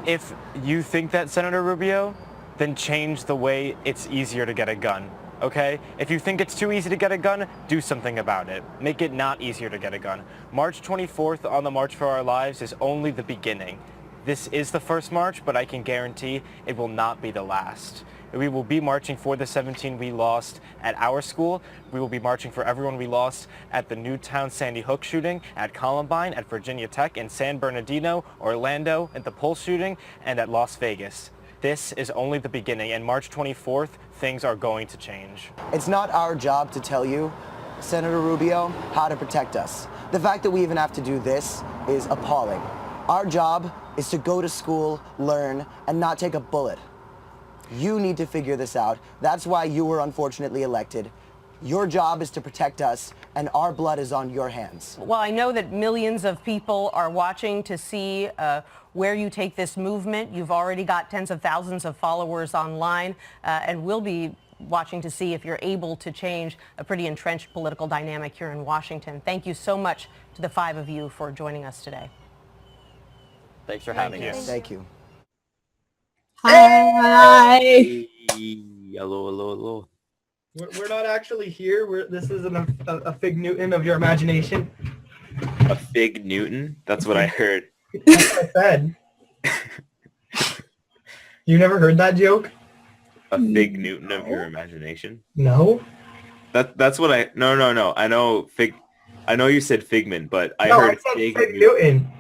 If you think that, Senator Rubio, then change the way it's easier to get a gun, okay? If you think it's too easy to get a gun, do something about it. Make it not easier to get a gun. March 24th on the March for Our Lives is only the beginning. This is the first march, but I can guarantee it will not be the last. We will be marching for the 17 we lost at our school. We will be marching for everyone we lost at the Newtown Sandy Hook shooting, at Columbine, at Virginia Tech, in San Bernardino, Orlando, at the Pulse shooting, and at Las Vegas. This is only the beginning, and March 24th, things are going to change. It's not our job to tell you, Senator Rubio, how to protect us. The fact that we even have to do this is appalling. Our job is to go to school, learn, and not take a bullet. You need to figure this out. That's why you were unfortunately elected. Your job is to protect us, and our blood is on your hands. Well, I know that millions of people are watching to see where you take this movement. You've already got tens of thousands of followers online, and we'll be watching to see if you're able to change a pretty entrenched political dynamic here in Washington. Thank you so much to the 5 of you for joining us today. Thanks for having us. Thank you. Hi. Hello, hello, hello. We're not actually here. This is a Fig Newton of your imagination. A Fig Newton? That's what I heard. That's what I said. You never heard that joke? A Fig Newton of your imagination? No. That's what I... No. I know you said Figment, but I No, heard I said Fig Fig Newton.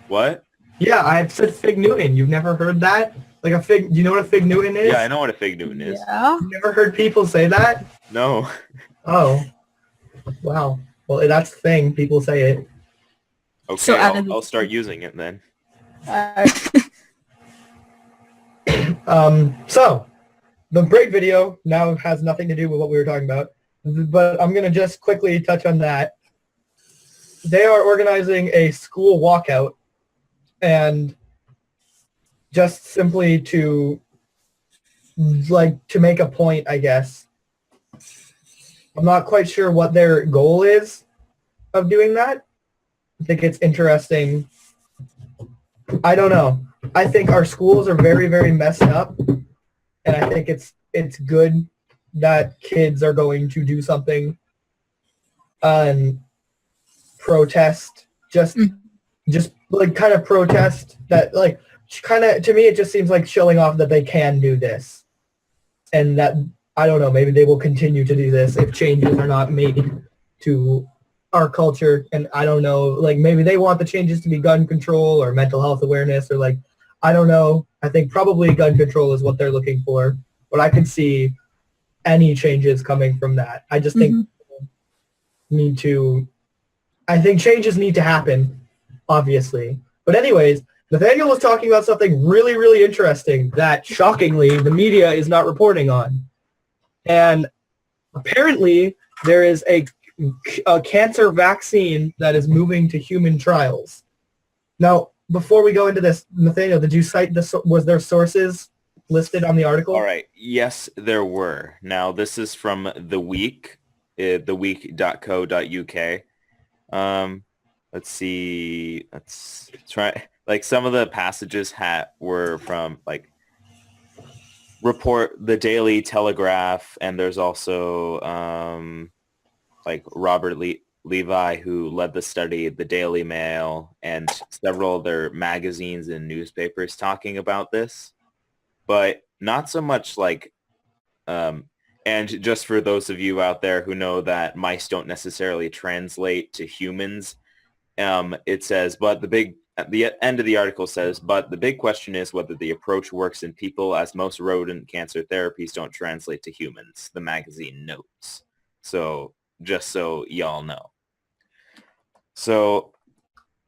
What? Yeah, I've said Fig Newton. You've never heard that? Like a fig... Do you know what a Fig Newton is? Yeah, I know what a Fig Newton is. Yeah. You've never heard people say that? No. Oh. Wow. Well, that's the thing. People say it. Okay, So I'll start using it then. So, the break video now has nothing to do with what we were talking about, but I'm going to just quickly touch on that. They are organizing a school walkout, and just simply to make a point, I guess. I'm not quite sure what their goal is of doing that. I think it's interesting. I don't know. I think our schools are very, very messed up, and I think it's good that kids are going to do something protest, just like kind of protest that, like, kind of, to me it just seems like showing off that they can do this, and that, I don't know, maybe they will continue to do this if changes are not made to our culture. And I don't know, like, maybe they want the changes to be gun control or mental health awareness, or like, I don't know. I think probably gun control is what they're looking for, but I could see any changes coming from that. I just think I think changes need to happen, obviously. But anyways, Nathaniel was talking about something really, really interesting that, shockingly, the media is not reporting on. And apparently, there is a cancer vaccine that is moving to human trials. Now, before we go into this, Nathaniel, did you cite was there sources listed on the article? All right. Yes, there were. Now, this is from The Week, theweek.co.uk. Let's see. Let's try. Like, some of the passages were from, like, the Daily Telegraph, and there's also like Robert Levi, who led the study, the Daily Mail, and several other magazines and newspapers talking about this, but not so much like and just for those of you out there who know that mice don't necessarily translate to humans, it says, at the end of the article says, but the big question is whether the approach works in people, as most rodent cancer therapies don't translate to humans, the magazine notes. So just so y'all know. So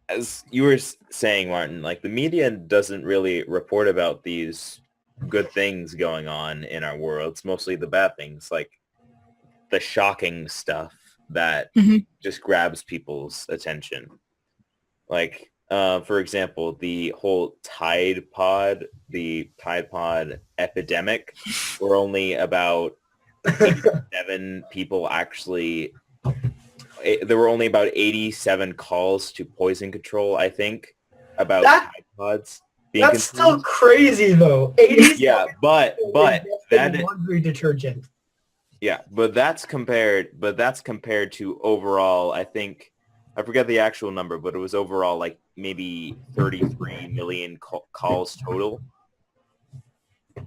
as you were saying, Martin, like, the media doesn't really report about these good things going on in our world. It's mostly the bad things, like the shocking stuff that just grabs people's attention. Like, for example, the whole Tide Pod epidemic, where only about 87 people actually, there were only about 87 calls to poison control, I think, about Tide Pods being That's still crazy, though. 87. Yeah, but that laundry detergent. Yeah, but that's compared to overall, I think, I forget the actual number, but it was overall like maybe 33 million calls total.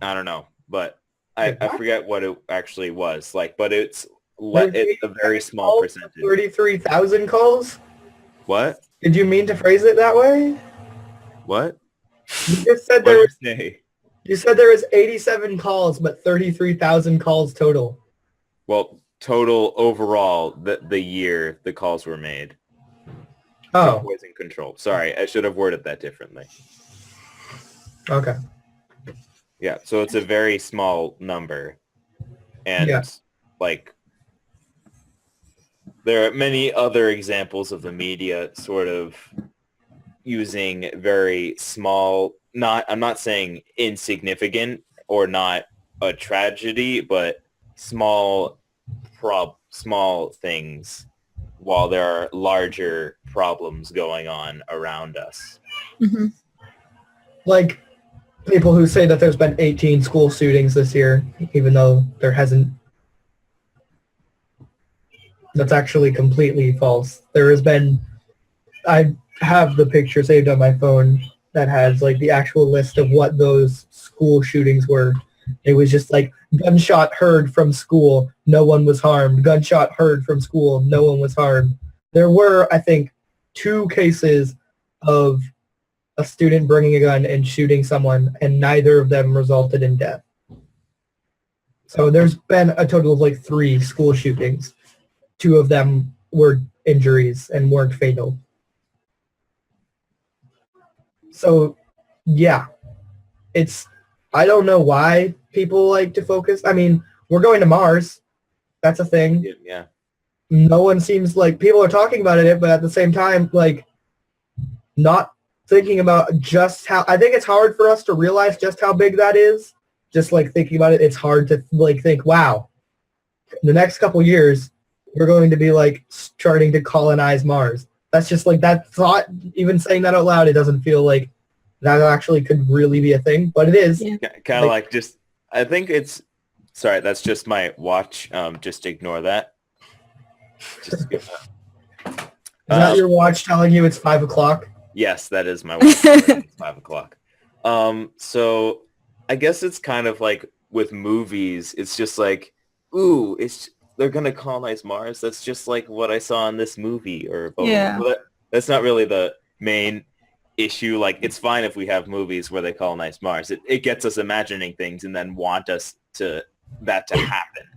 I don't know, but I forget what it actually was like, but it's a very small percentage. 33,000 calls? What? Did you mean to phrase it that way? What? You just said you said there was 87 calls, but 33,000 calls total. Well, total overall, the year the calls were made. Oh. Poison control. Sorry, I should have worded that differently. Okay. Yeah, so it's a very small number. And, like, there are many other examples of the media sort of using very small, I'm not saying insignificant or not a tragedy, but small things, while there are larger problems going on around us. Mm-hmm. Like people who say that there's been 18 school shootings this year, even though there hasn't. That's actually completely false. There has been, I have the picture saved on my phone that has like the actual list of what those school shootings were. It was just like gunshot heard from school, no one was harmed. Gunshot heard from school, no one was harmed. There were, I think, 2 cases of a student bringing a gun and shooting someone, and neither of them resulted in death. So there's been a total of like 3 school shootings. 2 of them were injuries and weren't fatal. So, yeah, I don't know why people like to focus. I mean, we're going to Mars. That's a thing. Yeah. No one seems like, people are talking about it, but at the same time, like, not thinking about just how, I think it's hard for us to realize just how big that is. Just like thinking about it, it's hard to like think, wow, in the next couple years, we're going to be like starting to colonize Mars. That's just like that thought, even saying that out loud, it doesn't feel like that actually could really be a thing, but it is. Yeah. Kind of like just, I think it's, sorry, that's just my watch. Just ignore that. Just give Is that your watch telling you it's 5 o'clock? Yes, that is my watch. It's 5 o'clock. So I guess it's kind of like with movies. It's just like, ooh, they're gonna colonize Mars. That's just like what I saw in this movie. Or Yeah. that's not really the main issue. Like, it's fine if we have movies where they colonize Mars. It gets us imagining things and then want us to happen.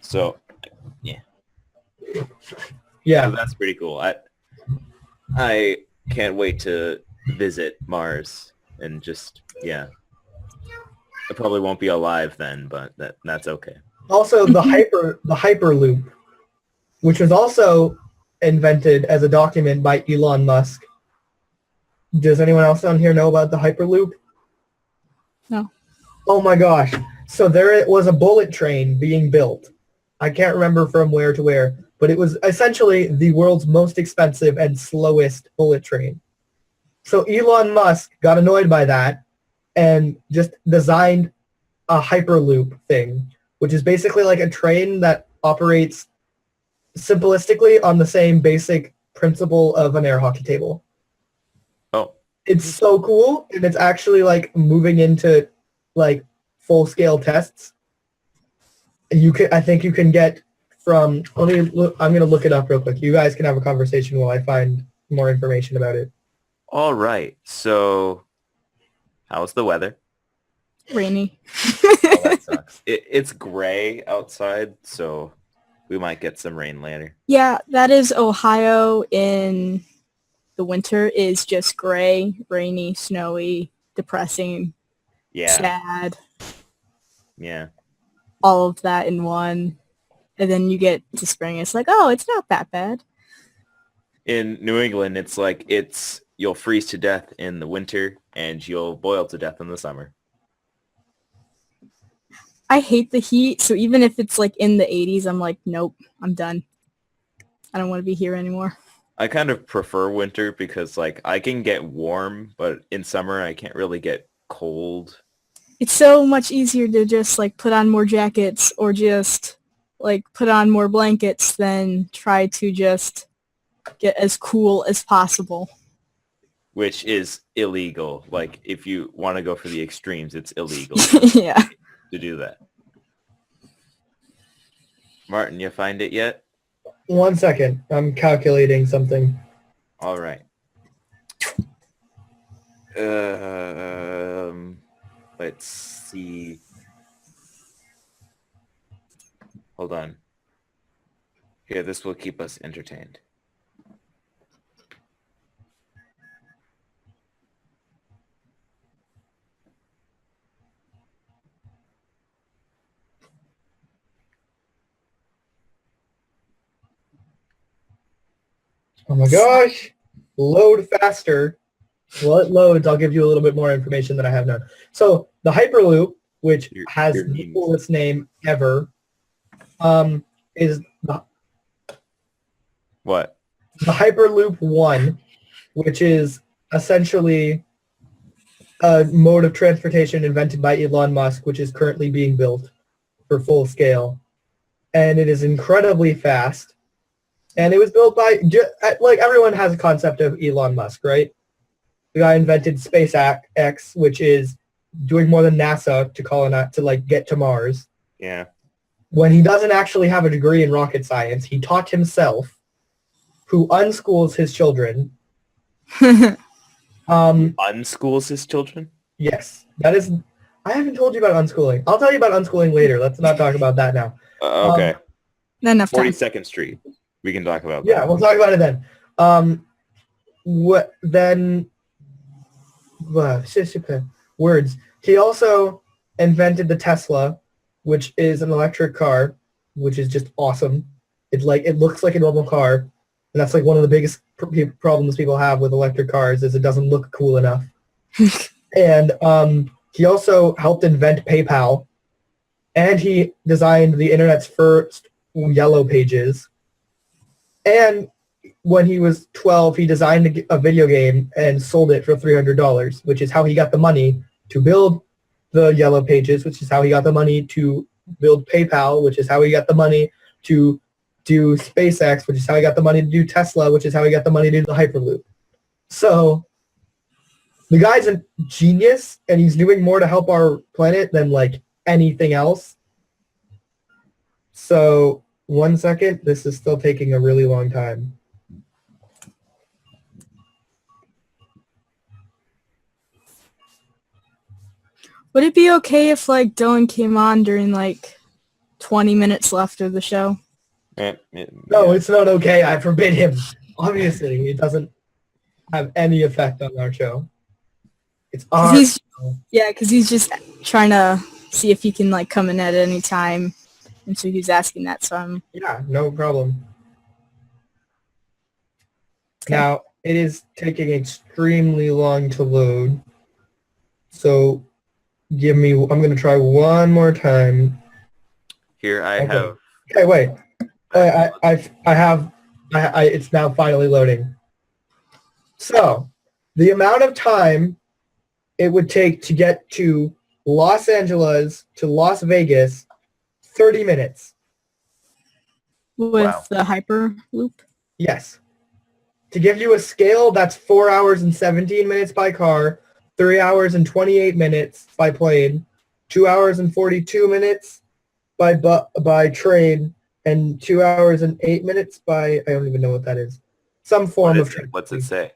So Yeah. so that's pretty cool. I can't wait to visit Mars and just I probably won't be alive then, but that's okay. Also, the Hyperloop, which was also invented as a document by Elon Musk. Does anyone else down here know about the Hyperloop? No. Oh my gosh. So there was a bullet train being built. I can't remember from where to where, but it was essentially the world's most expensive and slowest bullet train. So Elon Musk got annoyed by that and just designed a Hyperloop thing, which is basically like a train that operates simplistically on the same basic principle of an air hockey table. Oh. It's so cool, and it's actually like moving into like full-scale tests. I think you can get from, I'm going to look it up real quick. You guys can have a conversation while I find more information about it. All right. So how's the weather? Rainy. Oh, that sucks. It's gray outside, so we might get some rain later. Yeah, that is Ohio in the winter is just gray, rainy, snowy, depressing, Yeah. sad, Yeah. all of that in one. And then you get to spring, it's like, oh, it's not that bad. In New England, it's like you'll freeze to death in the winter and you'll boil to death in the summer. I hate the heat, so even if it's like in the 80s, I'm like, nope, I'm done. I don't want to be here anymore. I kind of prefer winter because like I can get warm, but in summer I can't really get cold. It's so much easier to just like put on more jackets or just like put on more blankets than try to just get as cool as possible. Which is illegal. Like if you want to go for the extremes, it's illegal Yeah. to do that. Martin, you find it yet? 1 second. I'm calculating something. All right. Let's see. Hold on. Here, this will keep us entertained. Oh my gosh. Load faster. Well, it loads. I'll give you a little bit more information that I have now. So the Hyperloop, which has the coolest name ever, is What? the Hyperloop 1, which is essentially a mode of transportation invented by Elon Musk, which is currently being built for full scale. And it is incredibly fast. And it was built by, like, everyone has a concept of Elon Musk, right? The guy invented SpaceX, which is doing more than NASA to like get to Mars. Yeah. When he doesn't actually have a degree in rocket science, he taught himself, who unschools his children. Unschools his children? Yes, that is. I haven't told you about unschooling. I'll tell you about unschooling later. Let's not talk about that now. Okay. Not enough time. 42nd Street. We can talk about that. Yeah, we'll talk about it then. What then? Words. He also invented the Tesla, which is an electric car, which is just awesome. It looks like a normal car, and that's like one of the biggest problems people have with electric cars is it doesn't look cool enough. And he also helped invent PayPal, and he designed the internet's first Yellow Pages. And when he was 12, he designed a video game and sold it for $300, which is how he got the money to build the Yellow Pages, which is how he got the money to build PayPal, which is how he got the money to do SpaceX, which is how he got the money to do Tesla, which is how he got the money to do the Hyperloop. So the guy's a genius, and he's doing more to help our planet than like anything else. So 1 second, this is still taking a really long time. Would it be okay if like Dylan came on during like 20 minutes left of the show? No, it's not okay. I forbid him. Obviously, it doesn't have any effect on our show. It's our Because he's just trying to see if he can like come in at any time, and so he's asking that. So Yeah, no problem. Okay. Now, it is taking extremely long to load. So I'm going to try one more time. Here I Okay. have. Okay, wait. It's now finally loading. So, the amount of time it would take to get to Los Angeles to Las Vegas, 30 minutes. with Wow. the Hyperloop. Yes. To give you a scale, that's 4 hours and 17 minutes by car, 3 hours and 28 minutes by plane, 2 hours and 42 minutes by train, and 2 hours and 8 minutes by, I don't even know what that is. Some form of transport. What's it say?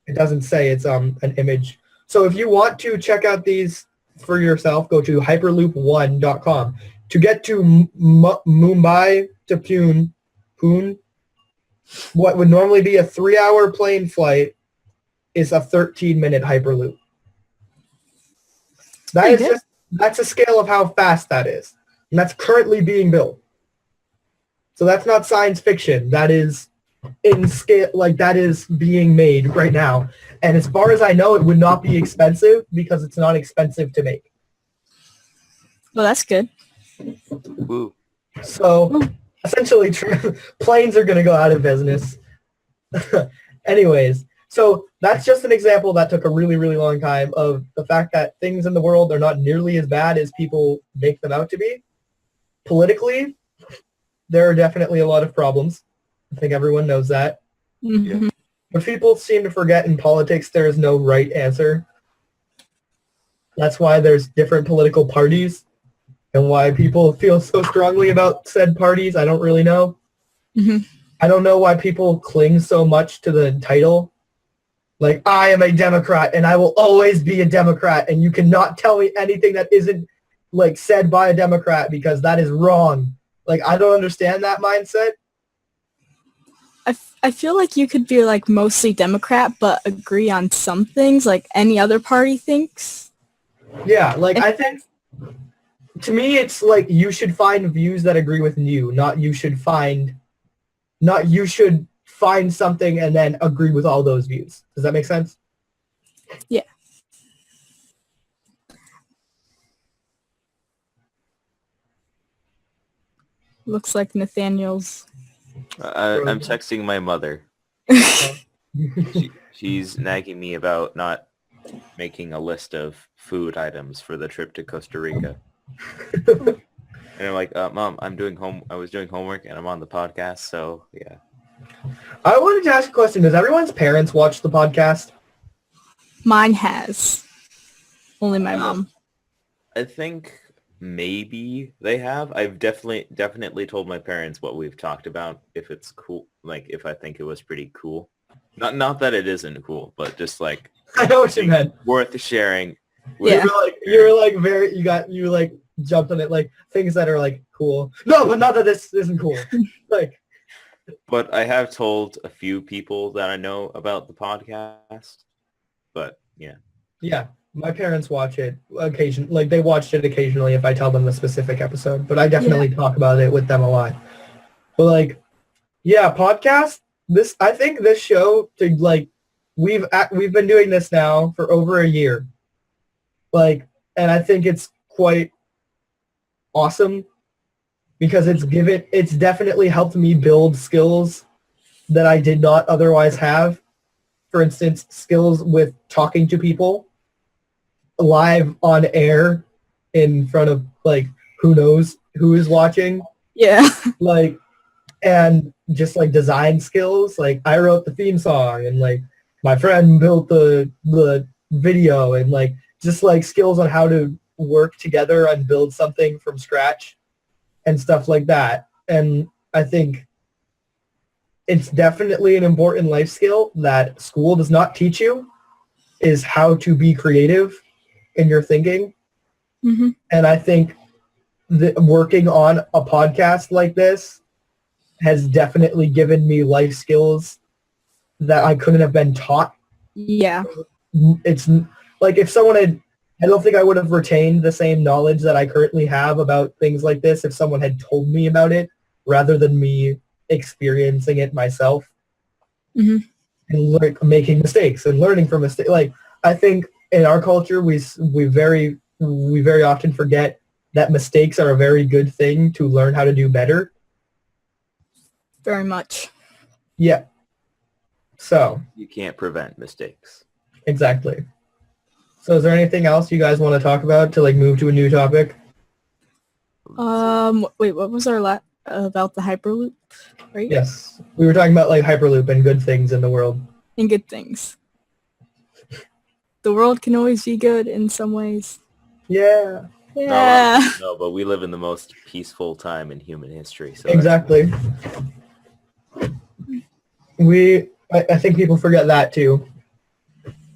It doesn't say, it's an image. So if you want to check out these for yourself, go to hyperloop1.com. To get to Mumbai to Pune, what would normally be a 3-hour plane flight is a 13-minute Hyperloop. That's a scale of how fast that is. And that's currently being built. So that's not science fiction. That is in scale, like that is being made right now. And as far as I know, it would not be expensive because it's not expensive to make. Well, that's good. Woo. So essentially, planes are going to go out of business. Anyways, so that's just an example that took a really, really long time of the fact that things in the world are not nearly as bad as people make them out to be. Politically, there are definitely a lot of problems. I think everyone knows that. Mhm. But people seem to forget in politics there is no right answer. That's why there's different political parties and why people feel so strongly about said parties. I don't really know. Mhm. I don't know why people cling so much to the title. Like, I am a Democrat and I will always be a Democrat and you cannot tell me anything that isn't like said by a Democrat because that is wrong. Like, I don't understand that mindset. I feel like you could be like mostly Democrat, but agree on some things like any other party thinks. Yeah, like I think to me it's like you should find views that agree with you, not you should find something and then agree with all those views. Does that make sense? Yeah. Looks like Nathaniel's. I'm texting my mother. She's nagging me about not making a list of food items for the trip to Costa Rica. And I'm like, Mom, I was doing homework and I'm on the podcast, so yeah. I wanted to ask a question. Does everyone's parents watch the podcast? Mine has. Only my mom. I think maybe they have. I've definitely told my parents what we've talked about, if it's cool, like if I think it was pretty cool. Not that it isn't cool, but just like I know what you meant. worth sharing. Yeah. You like jumped on it like things that are like cool. No, but not that this isn't cool. Like, But I have told a few people that I know about the podcast. But yeah. yeah, my parents watch it occasionally. Like they watched it occasionally if I tell them a specific episode. But I definitely talk about it with them a lot. But like, yeah, podcast. I think this show to like we've been doing this now for over a year. Like, and I think it's quite awesome because it's definitely helped me build skills that I did not otherwise have. For instance, skills with talking to people live on air in front of like who knows who is watching. Yeah. Like and just like design skills. Like I wrote the theme song, and like my friend built the video, and like just like skills on how to work together and build something from scratch and stuff like that. And I think it's definitely an important life skill that school does not teach you, is how to be creative in your thinking. Mhm. And I think that working on a podcast like this has definitely given me life skills that I couldn't have been taught. Yeah. It's like if someone had, I don't think I would have retained the same knowledge that I currently have about things like this if someone had told me about it rather than me experiencing it myself. Mhm. And like making mistakes and learning from mistakes. Like I think in our culture, we very often forget that mistakes are a very good thing to learn how to do better. Very much. Yeah. So You can't prevent mistakes. exactly. So is there anything else you guys want to talk about to like move to a new topic? Wait, what was our about the Hyperloop, right? Yes. We were talking about like Hyperloop and good things in the world. And good things. The world can always be good in some ways. Yeah. Yeah. No, but we live in the most peaceful time in human history. So Exactly. I think people forget that too.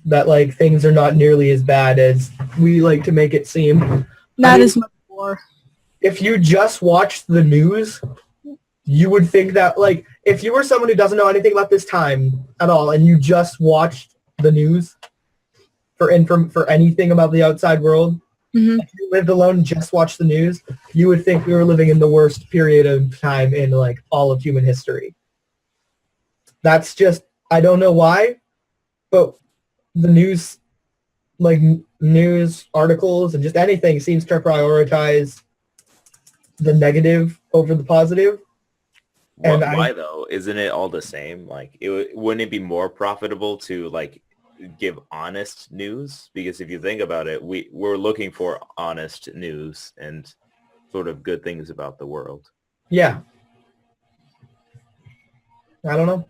That like things are not nearly as bad as we like to make it seem. Not as much more. If you just watched the news, you would think that like if you were someone who doesn't know anything about this time at all and you just watched the news for anything about the outside world, Mhm. if you lived alone, just watched the news, you would think we were living in the worst period of time in like all of human history. That's just, I don't know why, but the news, like news articles and just anything seems to prioritize the negative over the positive. And why though? Isn't it all the same? Like, wouldn't it be more profitable to like give honest news? Because if you think about it, we're looking for honest news and sort of good things about the world. Yeah. I don't know.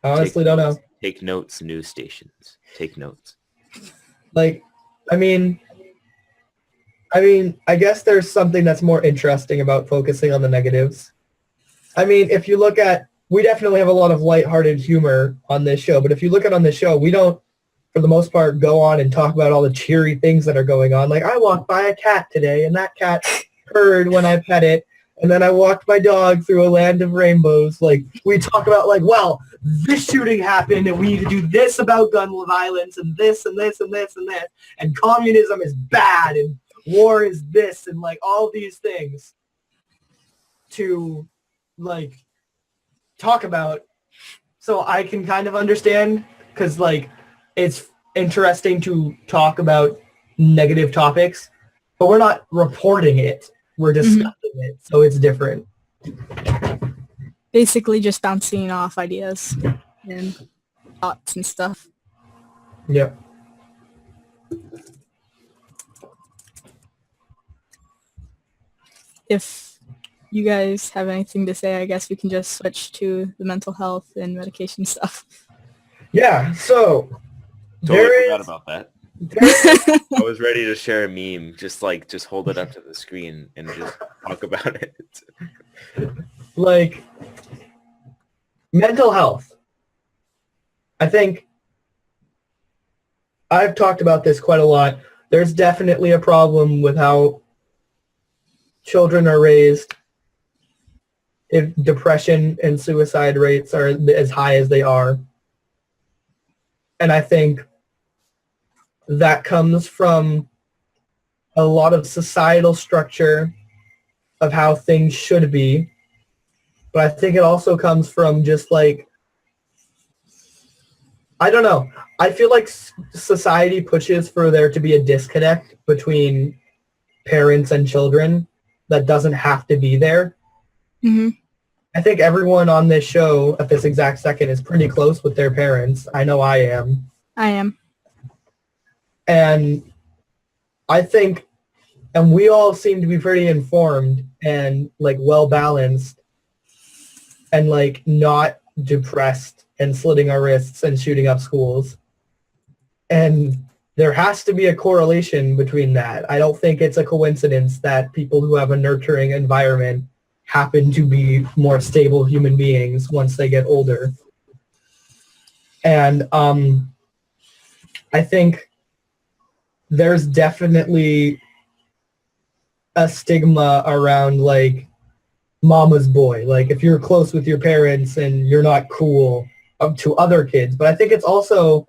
I honestly don't know. Take notes, news stations. Take notes. Like, I mean, I guess there's something that's more interesting about focusing on the negatives. I mean, if you look at, we definitely have a lot of lighthearted humor on this show, but if you look at on this show, we don't, for the most part, go on and talk about all the cheery things that are going on. Like, I walked by a cat today, and that cat purred when I pet it, and then I walked my dog through a land of rainbows. Like, we talk about, like, well, this shooting happened, and we need to do this about gun violence, and this, and this, and this, and this, and communism is bad, and war is this, and, like, all these things to, like, talk about. So I can kind of understand, because, like, it's interesting to talk about negative topics, but we're not reporting it. We're discussing it, so it's different. Basically just bouncing off ideas and thoughts and stuff. Yep. If you guys have anything to say, I guess we can just switch to the mental health and medication stuff. Yeah, so Totally forgot about that. I was ready to share a meme, just hold it up to the screen and just talk about it. like, mental health. I think I've talked about this quite a lot. There's definitely a problem with how children are raised if depression and suicide rates are as high as they are. And I think that comes from a lot of societal structure of how things should be. But I think it also comes from just like, I don't know. I feel like society pushes for there to be a disconnect between parents and children that doesn't have to be there. Mm-hmm. I think everyone on this show at this exact second is pretty close with their parents. I know I am. I am. And I think, and we all seem to be pretty informed and like well balanced. and like not depressed and slitting our wrists and shooting up schools. And there has to be a correlation between that. I don't think it's a coincidence that people who have a nurturing environment happen to be more stable human beings once they get older. And I think there's definitely a stigma around like mama's boy. Like if you're close with your parents and you're not cool to other kids. But I think it's also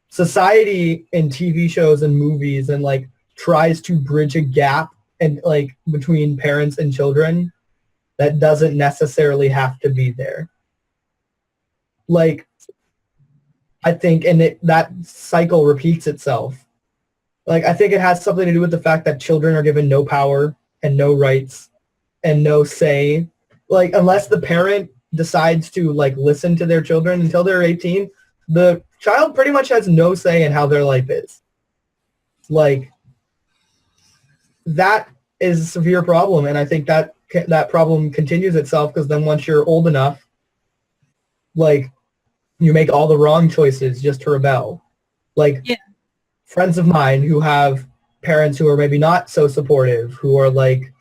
society in TV shows and movies and like tries to bridge a gap and like between parents and children that doesn't necessarily have to be there. Like I think, and that cycle repeats itself. Like I think it has something to do with the fact that children are given no power and no rights and no say. Like unless the parent decides to like listen to their children until they're 18, the child pretty much has no say in how their life is. Like that is a severe problem, and I think that problem continues itself because then once you're old enough, like you make all the wrong choices just to rebel. Like friends of mine who have parents who are maybe not so supportive, who are like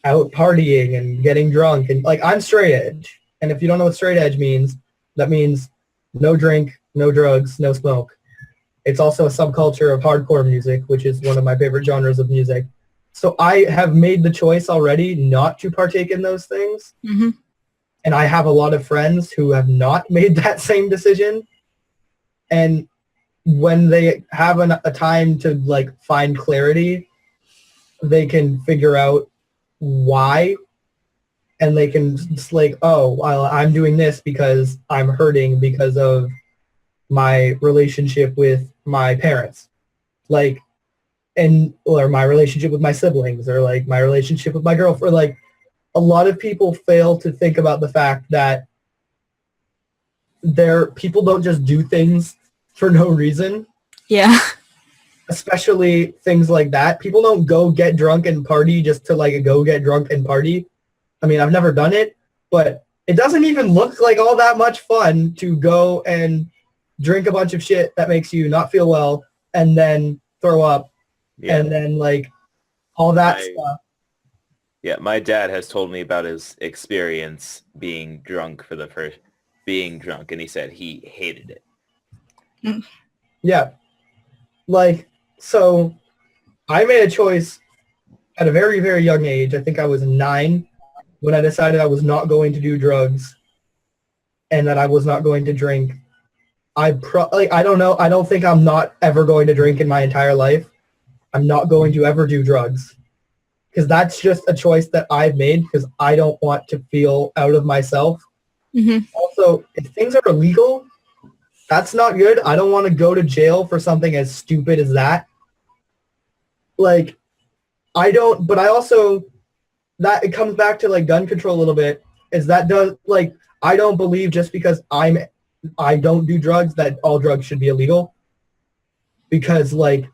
out partying and getting drunk, and like I'm straight edge. And if you don't know what straight edge means, that means no drink, no drugs, no smoke. It's also a subculture of hardcore music, which is one of my favorite genres of music. So I have made the choice already not to partake in those things. Mm-hmm. And I have a lot of friends who have not made that same decision. And when they have a time to like find clarity, they can figure out why. And they can just like, oh, well, I'm doing this because I'm hurting because of my relationship with my parents. Like, or my relationship with my siblings, or like my relationship with my girlfriend. Like a lot of people fail to think about the fact that people don't just do things for no reason. Yeah. Especially things like that. People don't go get drunk and party just to like go get drunk and party. I mean, I've never done it, but it doesn't even look like all that much fun to go and drink a bunch of shit that makes you not feel well and then throw up and then like all that stuff. Yeah, my dad has told me about his experience being drunk and he said he hated it. Yeah. Like, so I made a choice at a very, very young age. I think I was 9 when I decided I was not going to do drugs and that I was not going to drink. I don't know. I don't think I'm not ever going to drink in my entire life. I'm not going to ever do drugs because that's just a choice that I've made because I don't want to feel out of myself. Mm-hmm. Also, if things are illegal, that's not good. I don't want to go to jail for something as stupid as that. Like, but I also, that it comes back to like gun control a little bit, is that I don't believe just because I don't do drugs that all drugs should be illegal. Because like,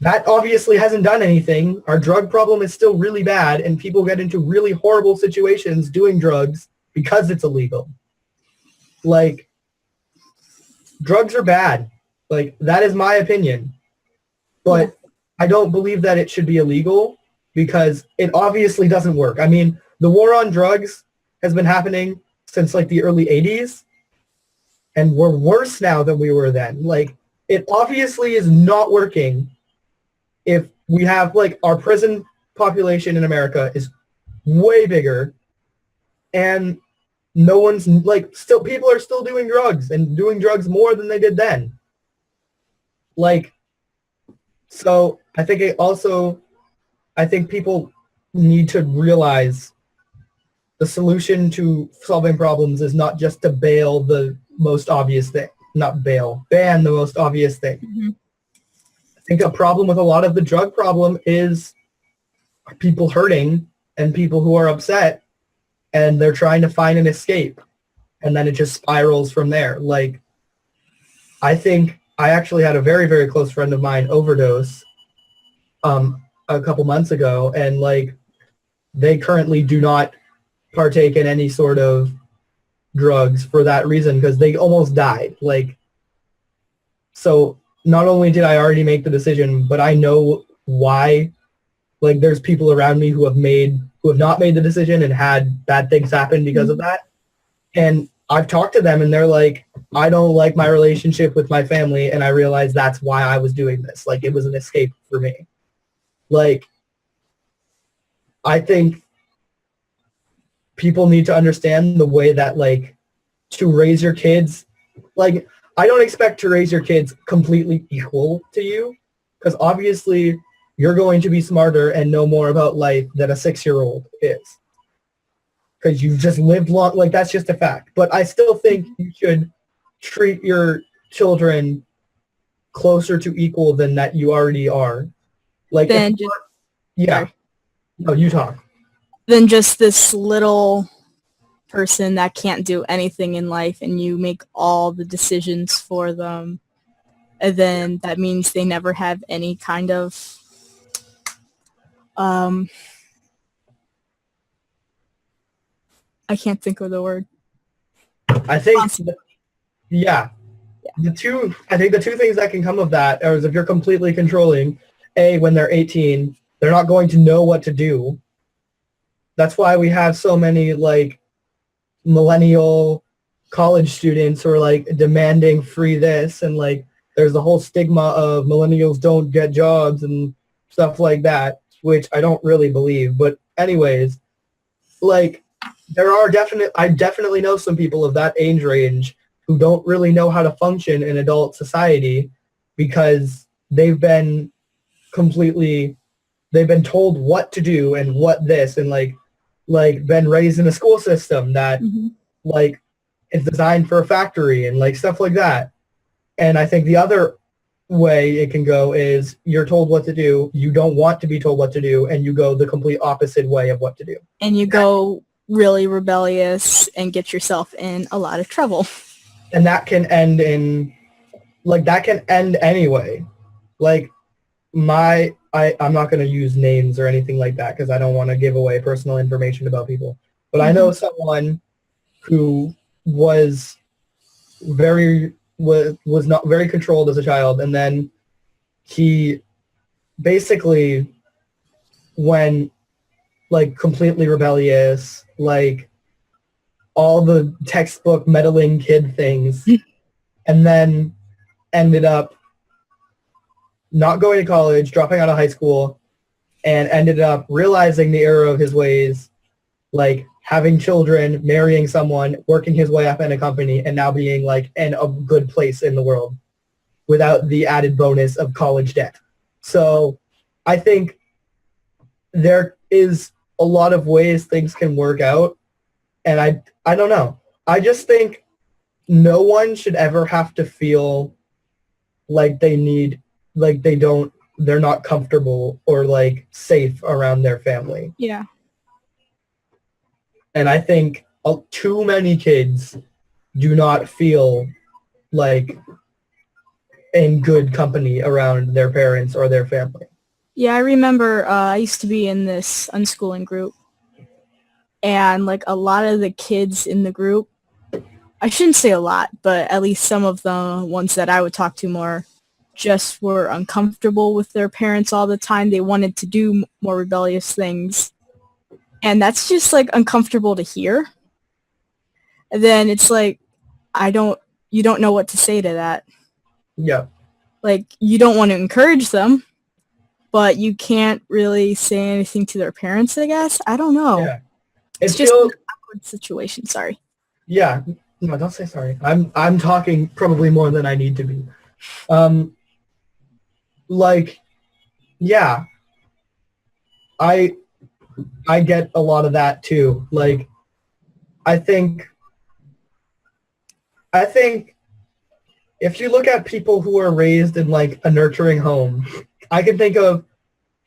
that obviously hasn't done anything. Our drug problem is still really bad and people get into really horrible situations doing drugs because it's illegal. Like, drugs are bad. Like, that is my opinion. But I don't believe that it should be illegal because it obviously doesn't work. I mean, the war on drugs has been happening since like the early 80s and we're worse now than we were then. Like, it obviously is not working if we have like our prison population in America is way bigger and no one's like people are still doing drugs and doing drugs more than they did then. Like, so I think people need to realize the solution to solving problems is not just to ban the most obvious thing. Mm-hmm. I think a problem with a lot of the drug problem is people hurting and people who are upset and they're trying to find an escape and then it just spirals from there. Like, I think I actually had a very, very close friend of mine overdose a couple months ago and like they currently do not partake in any sort of drugs for that reason because they almost died. Like, so not only did I already make the decision, but I know why. Like, there's people around me who have not made the decision and had bad things happen because of that. And I've talked to them and they're like, I don't like my relationship with my family, and I realized that's why I was doing this. Like, it was an escape for me. Like, I think people need to understand the way that, like, to raise your kids, like, I don't expect to raise your kids completely equal to you, because obviously you're going to be smarter and know more about life than a 6-year-old is. Because you've just lived long, like, that's just a fact. But I still think you should treat your children closer to equal than that you already are. Like, yeah. No, you talk. Than just this little person that can't do anything in life and you make all the decisions for them. And then that means they never have any kind of I can't think of the word. I think, yeah. I think the two things that can come of that is if you're completely controlling, when they're 18, they're not going to know what to do. That's why we have so many, like, millennial college students who are, like, demanding free this, and, like, there's the whole stigma of millennials don't get jobs and stuff like that, which I don't really believe. But anyways, like, I definitely know some people of that age range who don't really know how to function in adult society because they've been told what to do and what this, and like been raised in a school system that like is designed for a factory and like stuff like that. And I think the other way it can go is you're told what to do, you don't want to be told what to do, and you go the complete opposite way of what to do. And you go really rebellious and get yourself in a lot of trouble. And that can end anyway. Like, I'm not going to use names or anything like that because I don't want to give away personal information about people. But I know someone who was not very controlled as a child, and then he basically went like completely rebellious, like all the textbook meddling kid things, and then ended up not going to college, dropping out of high school, and ended up realizing the error of his ways, like having children, marrying someone, working his way up in a company, and now being like in a good place in the world without the added bonus of college debt. So I think there is a lot of ways things can work out, and I don't know. I just think no one should ever have to feel like they're not comfortable or like safe around their family. Yeah. And I think too many kids do not feel like in good company around their parents or their family. Yeah, I remember I used to be in this unschooling group, and like a lot of the kids in the group, I shouldn't say a lot, but at least some of the ones that I would talk to more just were uncomfortable with their parents all the time. They wanted to do more rebellious things. And that's just like uncomfortable to hear. And then it's like, you don't know what to say to that. Yeah. Like, you don't want to encourage them, but you can't really say anything to their parents, I guess. I don't know. Yeah. It's just an awkward situation. Sorry. Yeah. No, don't say sorry. I'm talking probably more than I need to be. Like, yeah. I get a lot of that too. Like, I think if you look at people who are raised in like a nurturing home, I can think of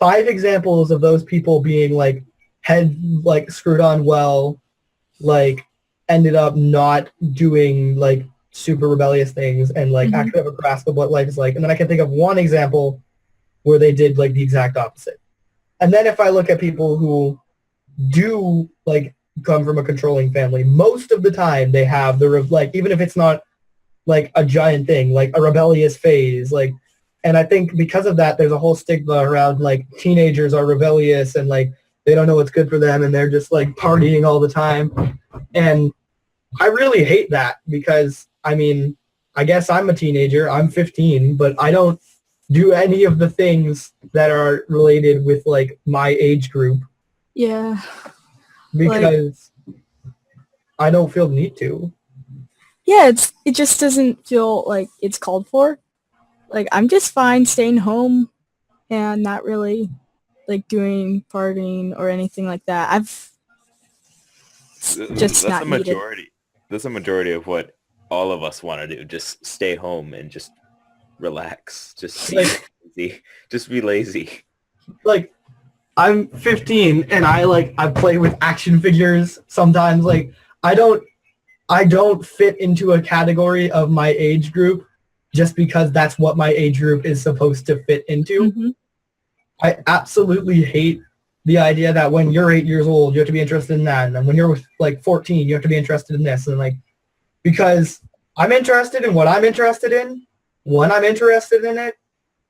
5 examples of those people being like head like screwed on well, like ended up not doing like super rebellious things and like actually have a grasp of what life is like. And then I can think of one example where they did like the exact opposite. And then if I look at people who do like come from a controlling family, most of the time they have like, even if it's not like a giant thing, like a rebellious phase, like, and I think because of that, there's a whole stigma around like teenagers are rebellious and like they don't know what's good for them and they're just like partying all the time. And I really hate that because, I mean, I guess I'm a teenager. I'm 15, but I don't do any of the things that are related with like my age group Yeah. because I don't feel the need to. Yeah, it just doesn't feel like it's called for. Like, I'm just fine staying home and not really like doing partying or anything like that. That's not a needed. majority. That's a majority of what all of us want to do. Just stay home and just relax. Just be lazy. Just be lazy. Like, I'm 15 and I play with action figures sometimes. Like, I don't fit into a category of my age group just because that's what my age group is supposed to fit into. Mhm. I absolutely hate the idea that when you're 8 years old, you have to be interested in that. And when you're like 14, you have to be interested in this. And like, because I'm interested in what I'm interested in, when I'm interested in it,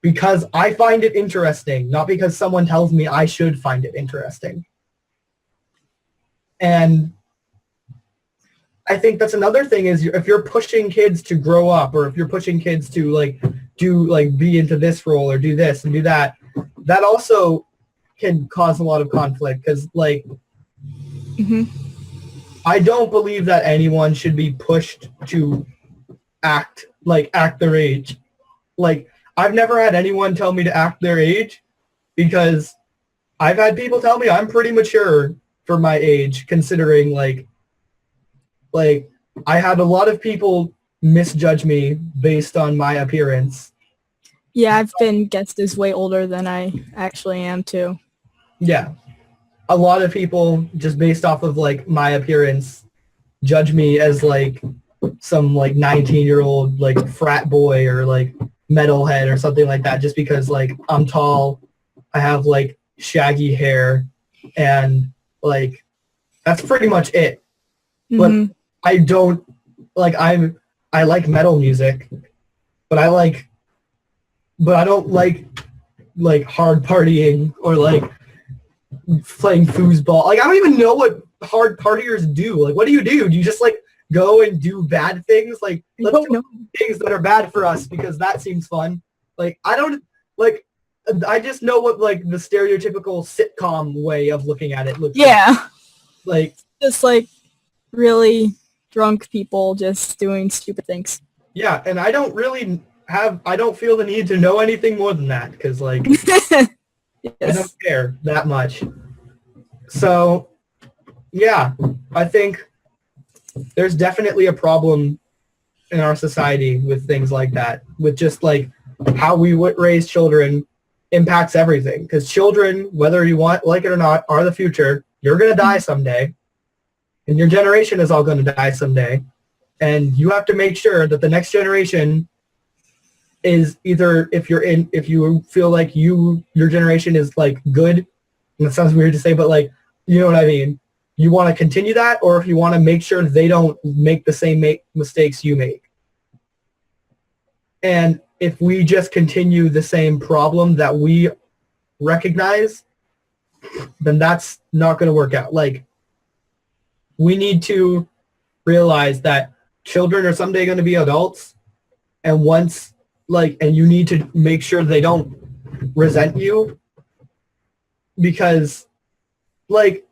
because I find it interesting, not because someone tells me I should find it interesting. And I think that's another thing is if you're pushing kids to grow up or if you're pushing kids to like do like be into this role or do this and do that, that also can cause a lot of conflict because like I don't believe that anyone should be pushed to act their age. Like I've never had anyone tell me to act their age because I've had people tell me I'm pretty mature for my age considering like I had a lot of people misjudge me based on my appearance. Yeah, I've been guessed as way older than I actually am too. Yeah. A lot of people just based off of like my appearance judge me as like some like 19-year-old like frat boy or like metalhead or something like that just because like I'm tall, I have like shaggy hair and like that's pretty much it. But I don't like I like metal music, but I don't like hard partying or like playing foosball. Like I don't even know what hard partiers do. Like what do? Do you just like go and do bad things? Like let's do things that are bad for us because that seems fun. Like I don't like I just know what like the stereotypical sitcom way of looking at it looks like just like really drunk people just doing stupid things. Yeah, and I don't feel the need to know anything more than that because like I don't care that much. So yeah, I think there's definitely a problem in our society with things like that, with just like how we raise children impacts everything because children, whether you like it or not, are the future. You're going to die someday. And your generation is all going to die someday. And you have to make sure that the next generation is either if you feel like your generation is like good, and that sounds weird to say, but like, you know what I mean? You want to continue that, or if you want to make sure they don't make the same mistakes you make. And if we just continue the same problem that we recognize, then that's not going to work out. Like, we need to realize that children are someday going to be adults, and and you need to make sure they don't resent you, because like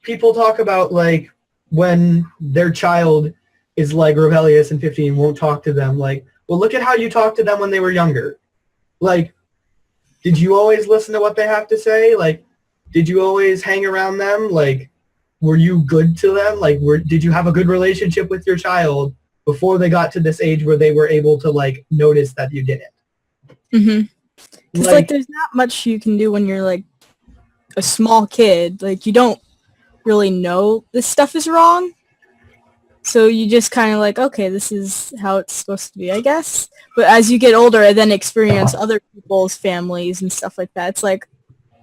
people talk about like when their child is like rebellious and 15 won't talk to them, like, well, look at how you talked to them when they were younger. Like, did you always listen to what they have to say? Like, did you always hang around them? Like, were you good to them? Like, did you have a good relationship with your child before they got to this age where they were able to, like, notice that you didn't? Mm-hmm. Because, like, there's not much you can do when you're, like, a small kid. Like, you don't really know this stuff is wrong. So you just kind of like, okay, this is how it's supposed to be, I guess. But as you get older and then experience other people's families and stuff like that, it's like,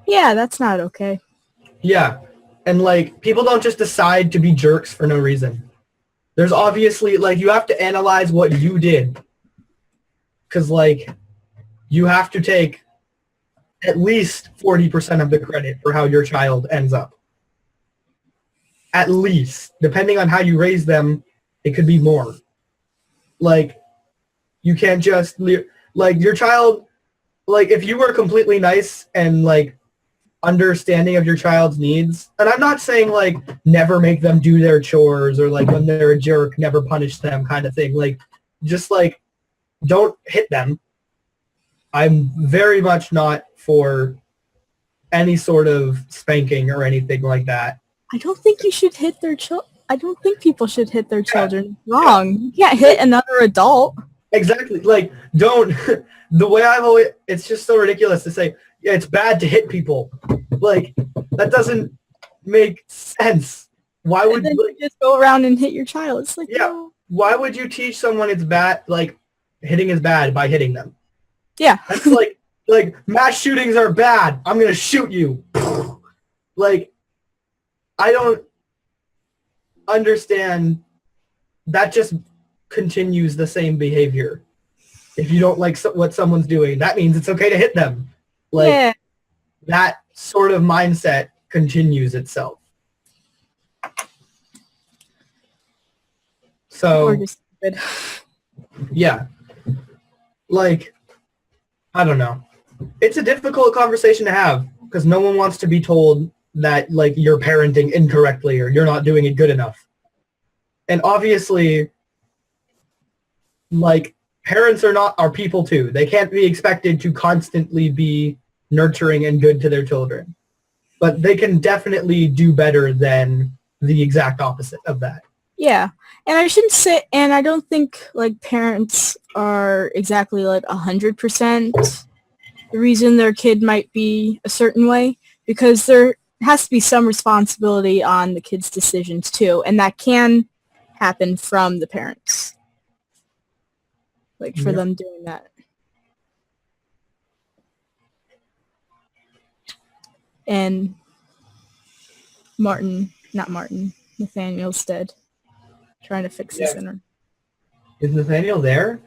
yeah, that's not okay. Yeah. And like people don't just decide to be jerks for no reason. There's obviously like you have to analyze what you did. Cause like you have to take at least 40% of the credit for how your child ends up. At least. Depending on how you raise them, it could be more. Like you can't just like your child, like if you were completely nice and like understanding of your child's needs, and I'm not saying like never make them do their chores or like when they're a jerk, never punish them kind of thing. Like just like don't hit them. I'm very much not for any sort of spanking or anything like that. I don't think you should hit their I don't think people should hit their children. Wrong. You can't hit another adult. Exactly. Like, don't. The way I've always, it's just so ridiculous to say, yeah, it's bad to hit people. Like, that doesn't make sense. Why would And then like, you just go around and hit your child? It's like, yeah. no. Why would you teach someone it's bad? Like, hitting is bad by hitting them. Yeah. That's like mass shootings are bad. I'm gonna shoot you. Like, I don't understand. That just continues the same behavior. If you don't like what someone's doing, that means it's okay to hit them. Like Yeah. that sort of mindset continues itself. So Or just stupid. yeah, like I don't know. It's a difficult conversation to have because no one wants to be told that like you're parenting incorrectly or you're not doing it good enough. And obviously, like parents are people too. They can't be expected to constantly be nurturing and good to their children. But they can definitely do better than the exact opposite of that. Yeah. And I shouldn't say, and I don't think like parents are exactly like 100% the reason their kid might be a certain way, because there has to be some responsibility on the kid's decisions too. And that can happen from the parents. Like for them doing that. And Nathaniel's dead. Trying to fix his internet. Is Nathaniel there?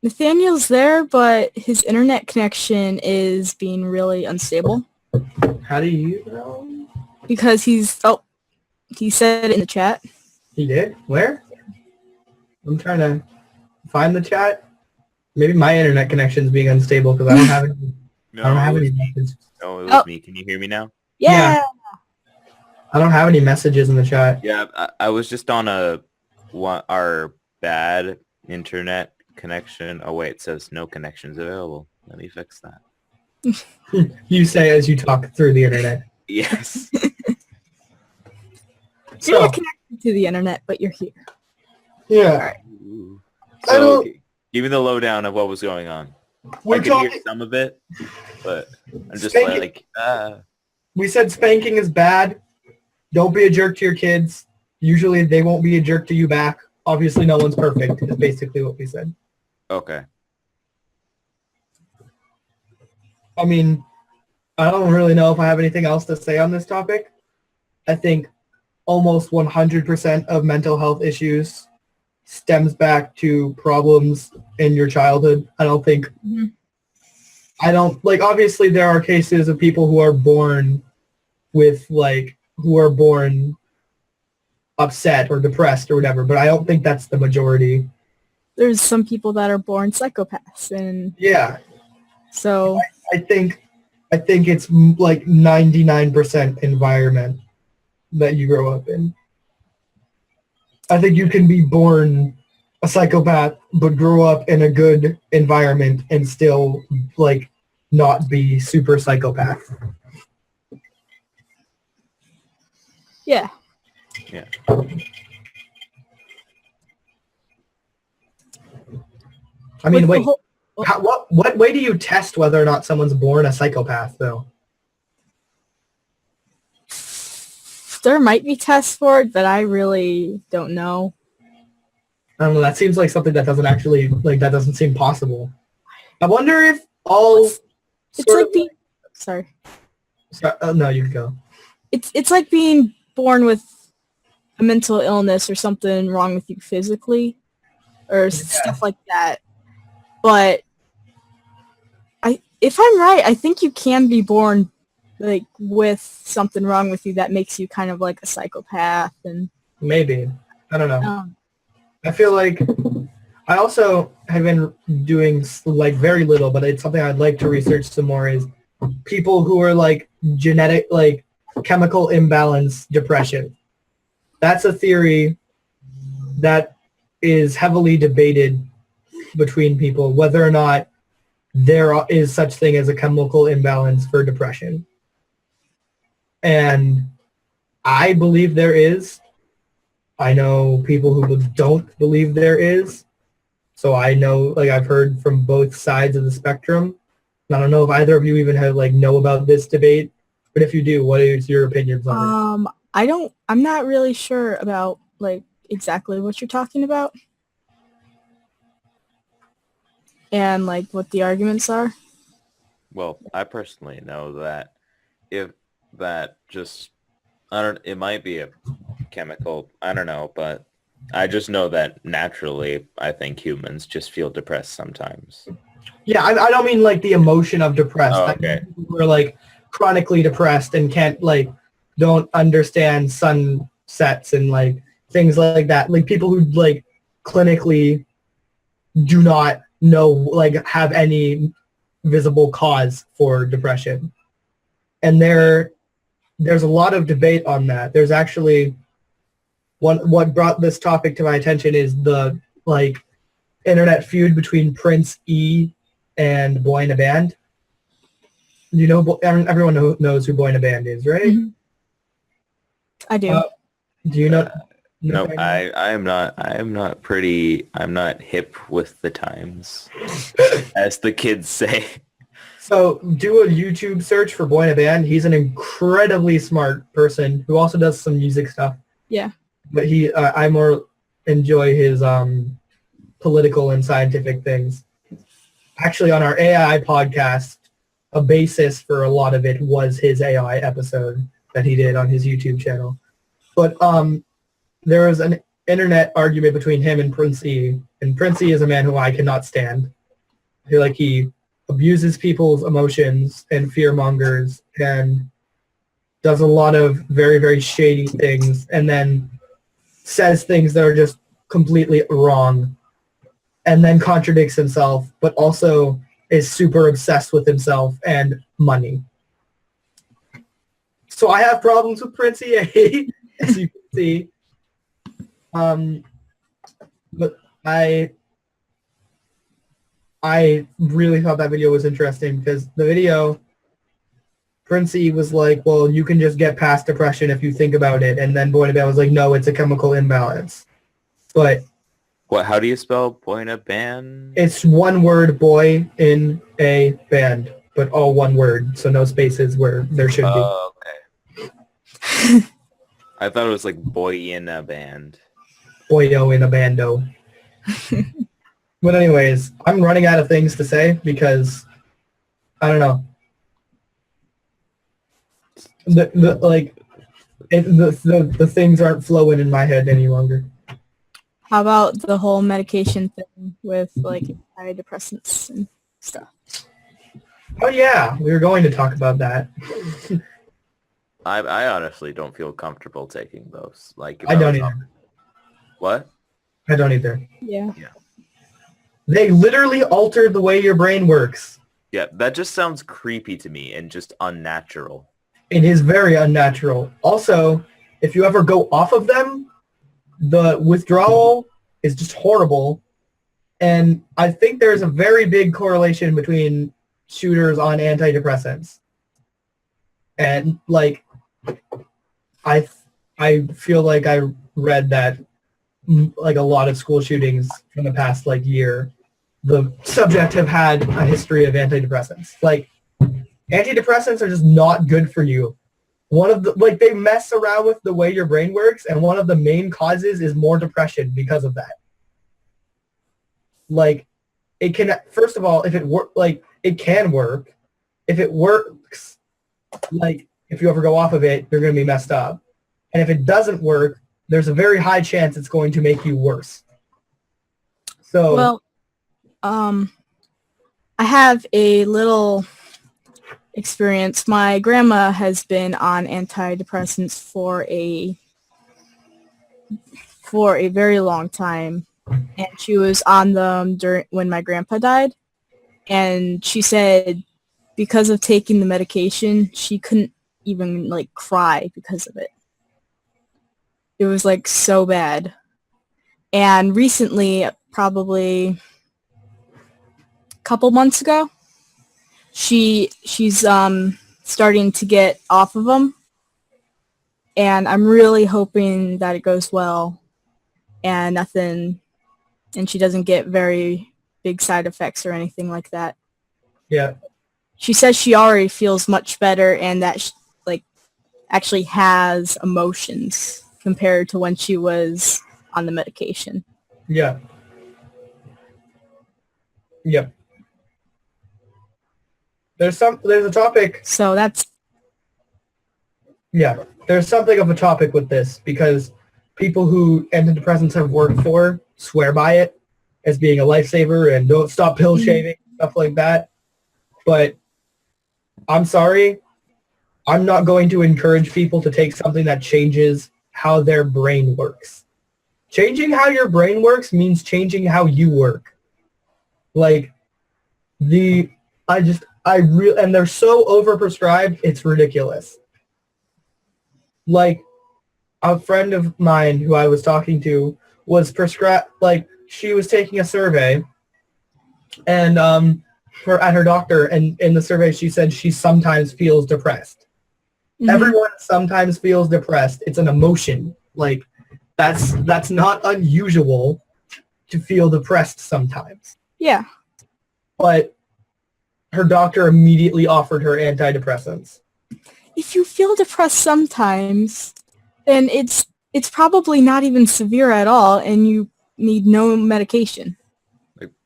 Nathaniel's there, but his internet connection is being really unstable. How do you know? Because he said it in the chat. He did? Where? I'm trying to find the chat. Maybe my internet connection is being unstable because I don't have any. I don't have any messages. No, it was me. Can you hear me now? Yeah. I don't have any messages in the chat. Yeah, I was just on our bad internet connection. Oh wait, it says no connections available. Let me fix that. You say as you talk through the internet. Yes. You're not connected to the internet, but you're here. Yeah. Ooh. I So don't- give me the lowdown of what was going on. We're I could talking. hear some of it, but I'm just Spanking. like, We said spanking is bad. Don't be a jerk to your kids. Usually they won't be a jerk to you back. Obviously no one's perfect is basically what we said. okay. I mean, I don't really know if I have anything else to say on this topic. I think almost 100% of mental health issues stems back to problems in your childhood. I don't think, obviously there are cases of people who are born with who are born upset or depressed or whatever, but I don't think that's the majority. There's some people that are born psychopaths, and Yeah, so I think it's like 99% environment that you grow up in. I think you can be born a psychopath but grow up in a good environment and still like not be super psychopath. yeah. Yeah. I mean, With the wait, whole- what way do you test whether or not someone's born a psychopath though? there might be tests for it, but I really don't know. I don't know. That seems like something that doesn't actually that doesn't seem possible. I wonder if all It's like the sorry. no, you can go. it's like being born with a mental illness or something wrong with you physically or stuff like that. But if I'm right, I think you can be born like with something wrong with you that makes you kind of like a psychopath and Maybe. I don't know. I feel like I also have been doing like very little, but it's something I'd like to research some more is people who are like genetic, like chemical imbalance depression. That's a theory that is heavily debated between people, whether or not there is such thing as a chemical imbalance for depression. And I believe there is. I know people who don't believe there is. So I know, like, I've heard from both sides of the spectrum. And I don't know if either of you even have, like, know about this debate. But if you do, what is your opinions on it? I'm not really sure about like exactly what you're talking about. And like what the arguments are. Well, I personally know that it might be a chemical, I don't know, but I just know that naturally I think humans just feel depressed sometimes. Yeah, I don't mean like the emotion of depressed. Oh, I okay. mean people who are like chronically depressed and can't like don't understand sunsets and like things like that. Like people who like clinically do not know, like have any visible cause for depression. And there's a lot of debate on that. There's actually what brought this topic to my attention is the like internet feud between Prince E and Boy in a Band. You know, everyone knows who Boy in a Band is, right? Mm-hmm. I do. Do you know? No, I'm not hip with the times, as the kids say. So do a YouTube search for Boy in a Band. He's an incredibly smart person who also does some music stuff. Yeah. But I more enjoy his political and scientific things. Actually, on our AI podcast, a basis for a lot of it was his AI episode that he did on his YouTube channel. But there was an internet argument between him and Prince E. And Prince E is a man who I cannot stand. I feel like he abuses people's emotions and fear mongers and does a lot of very, very shady things and then says things that are just completely wrong and then contradicts himself, but also is super obsessed with himself and money. So I have problems with Prince EA, as you can see. But I really thought that video was interesting because the video, Prince E was like, well, you can just get past depression if you think about it. And then Boy in a Band was like, no, it's a chemical imbalance. But What? How do you spell Boy in a Band? it's one word, Boy in a Band, but all one word, so no spaces where there should be. Oh, okay. I thought it was like Boy in a Band. Boyo in a bando. But anyways, I'm running out of things to say because I don't know. The things aren't flowing in my head any longer. How about the whole medication thing with like antidepressants and stuff? Oh yeah, we were going to talk about that. I honestly don't feel comfortable taking those. Like if I don't was either. What? I don't either. Yeah. They literally altered the way your brain works. Yeah, that just sounds creepy to me and just unnatural. It is very unnatural. Also, if you ever go off of them, the withdrawal is just horrible. And I think there's a very big correlation between shooters on antidepressants. And like, I feel like I read that like a lot of school shootings from the past like year, the subject have had a history of antidepressants. Like, antidepressants are just not good for you. One of the, like, they mess around with the way your brain works, and one of the main causes is more depression because of that. Like, it can, first of all, if it work, like, it can work. If it works, like, if you ever go off of it, you're going to be messed up. And if it doesn't work, there's a very high chance it's going to make you worse. So, Well, I have a little experience. My grandma has been on antidepressants for a very long time, and she was on them when my grandpa died. And she said because of taking the medication, she couldn't even like cry because of it. It was like so bad. And recently, probably a couple months ago, she's starting to get off of them, and I'm really hoping that it goes well and she doesn't get very big side effects or anything like that. yeah. She says she already feels much better and that she, like, actually has emotions compared to when she was on the medication. Yeah. Yep. There's a topic. So that's Yeah. There's something of a topic with this because people who antidepressants have worked for swear by it as being a lifesaver and don't stop pill shaving, stuff like that. But I'm sorry. I'm not going to encourage people to take something that changes how their brain works. Changing how your brain works means changing how you work. Like, and they're so overprescribed, it's ridiculous. Like, a friend of mine who I was talking to was prescribed, like, she was taking a survey and at her doctor, and in the survey she said she sometimes feels depressed. Mm-hmm. Everyone sometimes feels depressed. It's an emotion. Like, that's not unusual to feel depressed sometimes. Yeah. But her doctor immediately offered her antidepressants. If you feel depressed sometimes, then it's probably not even severe at all, and you need no medication.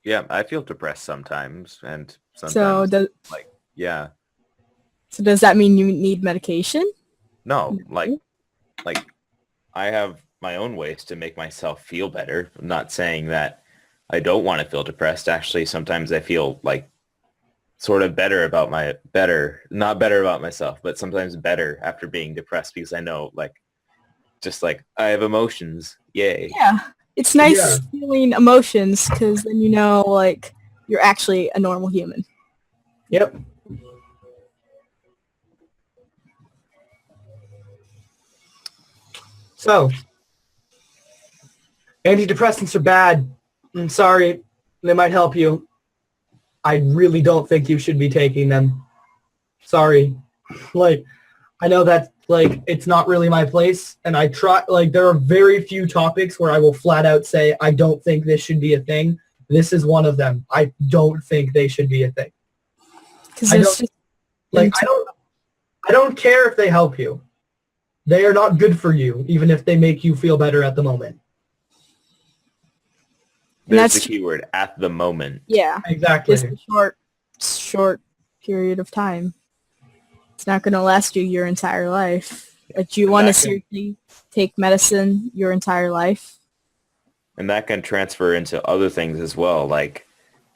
Yeah, I feel depressed sometimes, and sometimes yeah. So does that mean you need medication? No, like I have my own ways to make myself feel better. I'm not saying that I don't want to feel depressed. Actually, sometimes I feel like sort of not better about myself, but sometimes better after being depressed because I know just I have emotions. Yay. Yeah. It's nice feeling emotions because then you know you're actually a normal human. Yep. So, antidepressants are bad. I'm sorry. They might help you. I really don't think you should be taking them. Sorry. I know that, it's not really my place, and I try, there are very few topics where I will flat out say, I don't think this should be a thing. This is one of them. I don't think they should be a thing. I don't care if they help you. They are not good for you, even if they make you feel better at the moment. There's the key word, at the moment. Yeah. Exactly. Just a short period of time. It's not going to last you your entire life. But you want to seriously take medicine your entire life. And that can transfer into other things as well, like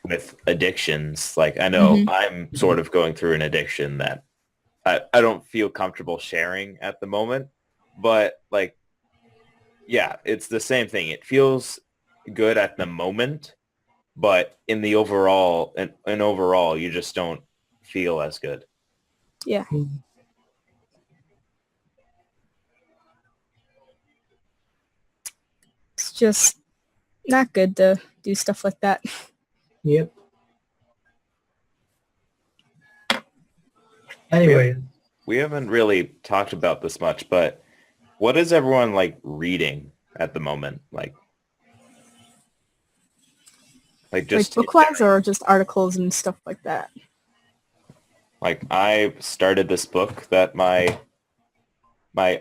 with addictions. I know I'm sort of going through an addiction that I don't feel comfortable sharing at the moment. But, yeah, it's the same thing. It feels good at the moment, but in the overall, you just don't feel as good. Yeah. It's just not good to do stuff like that. Yep. Anyway. We haven't really talked about this much, but what is everyone reading at the moment? Just book-wise or just articles and stuff like that? I started this book that my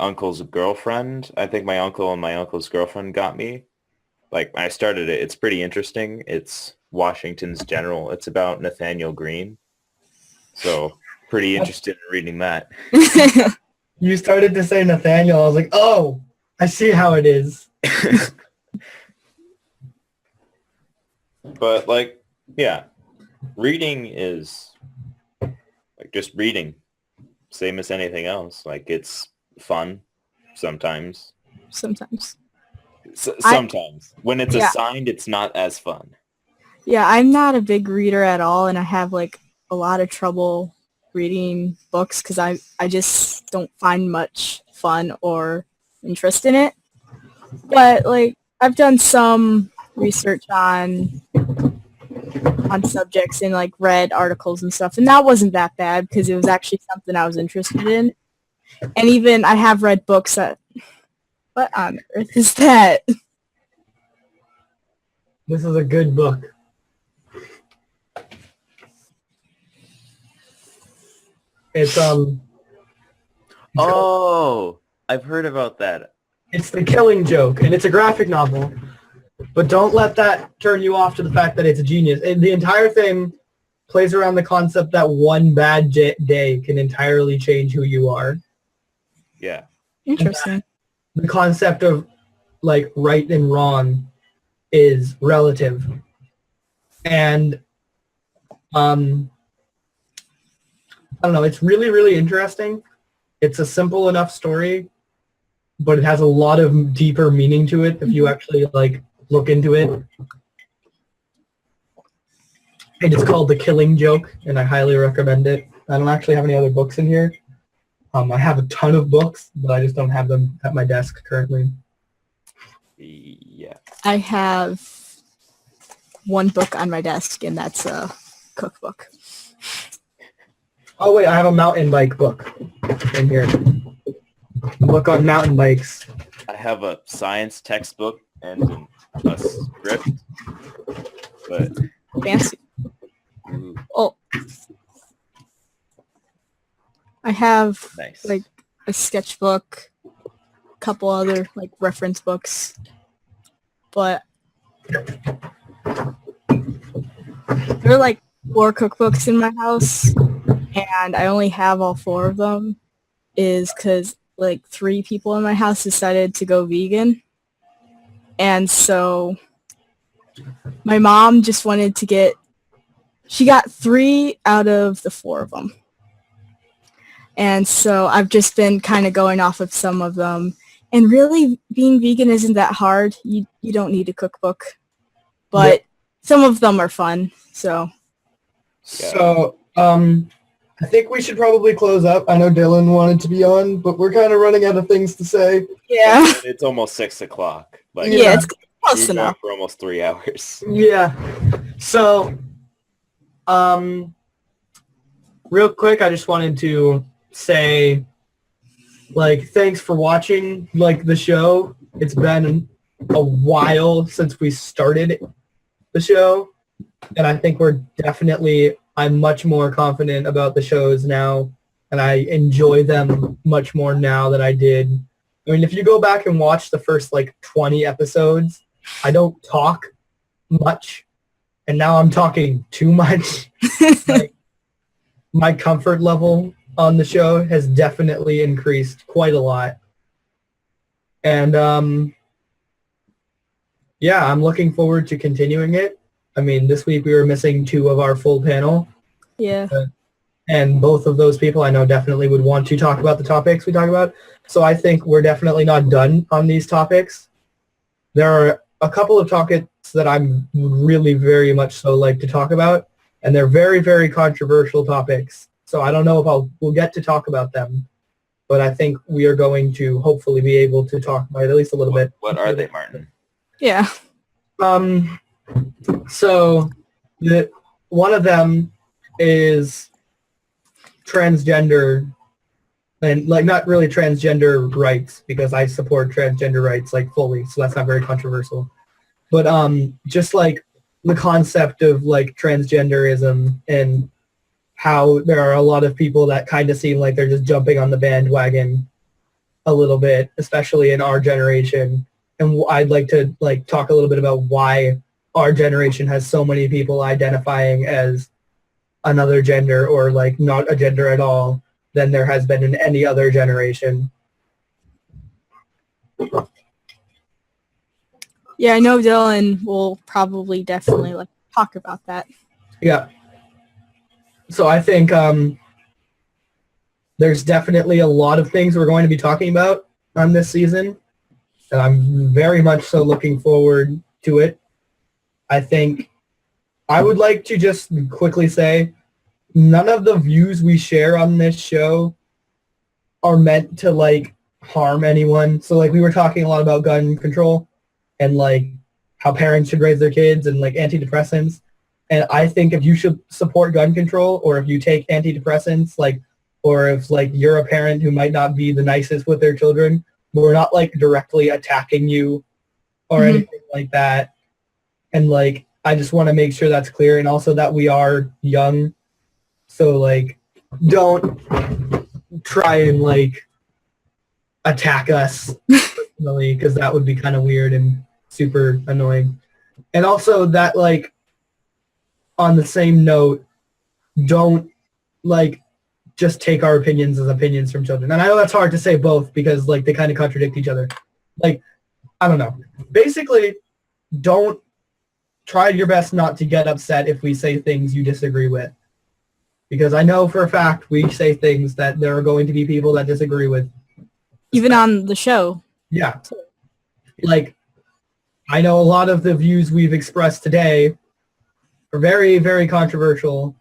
uncle's girlfriend, I think my uncle and my uncle's girlfriend got me. I started it. It's pretty interesting. It's Washington's General. It's about Nathaniel Greene. So pretty interested in reading that. You started to say Nathaniel. I was like, oh, I see how it is. But like, yeah, reading is like just reading, same as anything else. Like it's fun sometimes. Sometimes. Sometimes when it's assigned, it's not as fun. Yeah, I'm not a big reader at all, and I have like a lot of trouble reading books because I just don't find much fun or interest in it. But like I've done some research on subjects and like read articles and stuff, and that wasn't that bad because it was actually something I was interested in. And even I have read books that, what on earth is that? This is a good book. It's Oh, I've heard about that. it's The Killing Joke, and it's a graphic novel. But don't let that turn you off to the fact that it's a genius. And the entire thing plays around the concept that one bad day can entirely change who you are. Yeah. Interesting. The concept of like right and wrong is relative. And I don't know, it's really, really interesting. It's a simple enough story, but it has a lot of deeper meaning to it if you actually like look into it. And it's called The Killing Joke, and I highly recommend it. I don't actually have any other books in here. I have a ton of books, but I just don't have them at my desk currently. Yeah. I have one book on my desk, and that's a cookbook. Oh wait, I have a mountain bike book in here. A book on mountain bikes. I have a science textbook and a script, but Fancy. Oh, I have nice. like a sketchbook, a couple other like reference books, but there are like 4 cookbooks in my house, and I only have all 4 of them is because like 3 people in my house decided to go vegan. And so my mom just wanted to she got 3 out of the 4 of them. And so I've just been kind of going off of some of them. And really, being vegan isn't that hard. You don't need a cookbook. But some of them are fun, so. So, I think we should probably close up. I know Dylan wanted to be on, but we're kind of running out of things to say. Yeah. It's almost 6 o'clock. Like, Yeah, it's close we've been enough. for almost 3 hours. Yeah. So, real quick, I just wanted to say, like, thanks for watching, like, the show. It's been a while since we started the show, and I think I'm much more confident about the shows now, and I enjoy them much more now than I did. I mean, if you go back and watch the first, like, 20 episodes, I don't talk much, and now I'm talking too much. Like, my comfort level on the show has definitely increased quite a lot. And, yeah, I'm looking forward to continuing it. I mean, this week we were missing 2 of our full panel. Yeah. And both of those people I know definitely would want to talk about the topics we talk about. So I think we're definitely not done on these topics. There are a couple of topics that I'm really very much so like to talk about, and they're very, very controversial topics. So I don't know if we'll get to talk about them, but I think we are going to hopefully be able to talk about it at least a little bit. What are they, Martin? Yeah. So one of them is transgender, and like not really transgender rights, because I support transgender rights like fully, so that's not very controversial. But just like the concept of like transgenderism and how there are a lot of people that kind of seem like they're just jumping on the bandwagon a little bit, especially in our generation. And I'd like to like talk a little bit about why our generation has so many people identifying as another gender or like not a gender at all than there has been in any other generation. Yeah, I know Dylan will probably definitely like talk about that. Yeah. So I think there's definitely a lot of things we're going to be talking about on this season, and I'm very much so looking forward to it. I think I would like to just quickly say none of the views we share on this show are meant to like harm anyone. So like we were talking a lot about gun control and like how parents should raise their kids and like antidepressants. And I think if you should support gun control or if you take antidepressants, like, or if like you're a parent who might not be the nicest with their children, we're not like directly attacking you or anything like that. And like, I just want to make sure that's clear, and also that we are young. So like, don't try and like attack us personally, because that would be kind of weird and super annoying. And also that like, on the same note, don't like just take our opinions as opinions from children. And I know that's hard to say both because like they kind of contradict each other. Like, I don't know. Basically, don't try your best not to get upset if we say things you disagree with. Because I know for a fact we say things that there are going to be people that disagree with. Even on the show. Yeah. Like, I know a lot of the views we've expressed today are very, very controversial,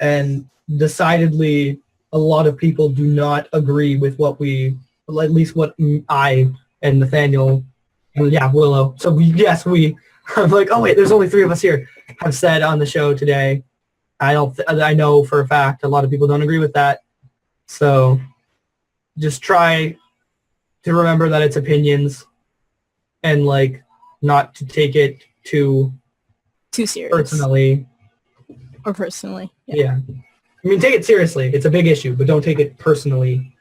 and decidedly a lot of people do not agree with what we, at least what I and Nathaniel, and yeah, Willow. So I'm like, oh wait, there's only 3 of us here, have said on the show today. I know for a fact a lot of people don't agree with that. So just try to remember that it's opinions and like not to take it too serious. Personally. Yeah. I mean, take it seriously. It's a big issue, but don't take it personally.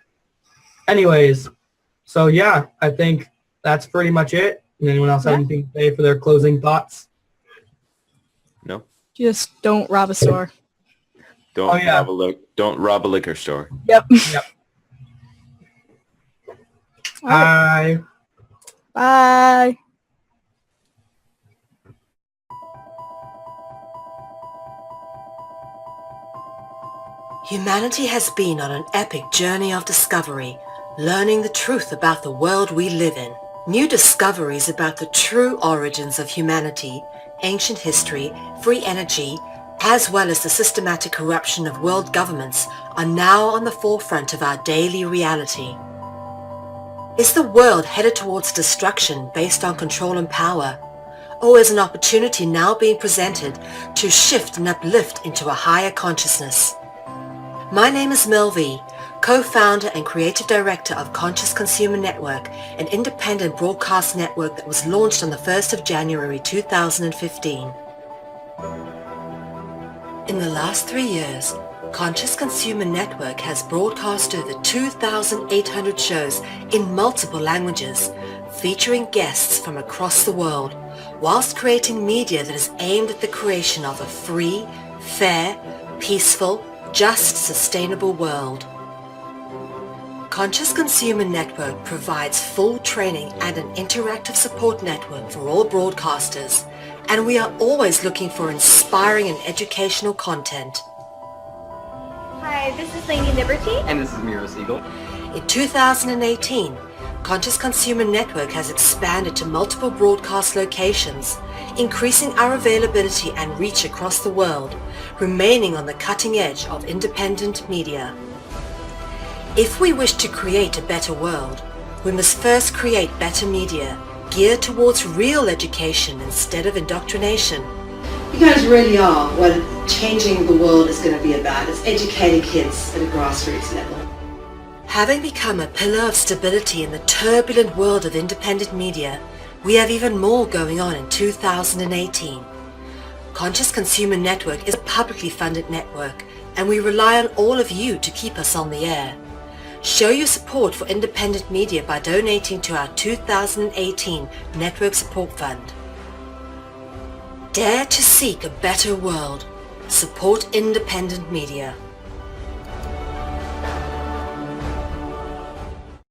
Anyways, so yeah, I think that's pretty much it. And anyone else have anything to say for their closing thoughts? No. Just don't rob a store. Don't rob a liquor store. Yep. Bye. Bye. Humanity has been on an epic journey of discovery, learning the truth about the world we live in. New discoveries about the true origins of humanity, ancient history, free energy, as well as the systematic corruption of world governments are now on the forefront of our daily reality. Is the world headed towards destruction based on control and power? Or is an opportunity now being presented to shift and uplift into a higher consciousness? My name is Mel V, co-founder and creative director of Conscious Consumer Network, an independent broadcast network that was launched on the 1st of January 2015. In the last 3 years, Conscious Consumer Network has broadcast over 2,800 shows in multiple languages, featuring guests from across the world, whilst creating media that is aimed at the creation of a free, fair, peaceful, just, sustainable world. Conscious Consumer Network provides full training and an interactive support network for all broadcasters, and we are always looking for inspiring and educational content. Hi, this is Lady Liberty. And this is Miro Siegel. In 2018, Conscious Consumer Network has expanded to multiple broadcast locations, increasing our availability and reach across the world, remaining on the cutting edge of independent media. If we wish to create a better world, we must first create better media, geared towards real education instead of indoctrination. You guys really are what changing the world is going to be about. It's educating kids at a grassroots level. Having become a pillar of stability in the turbulent world of independent media, we have even more going on in 2018. Conscious Consumer Network is a publicly funded network, and we rely on all of you to keep us on the air. Show your support for independent media by donating to our 2018 Network Support Fund. Dare to seek a better world. Support independent media.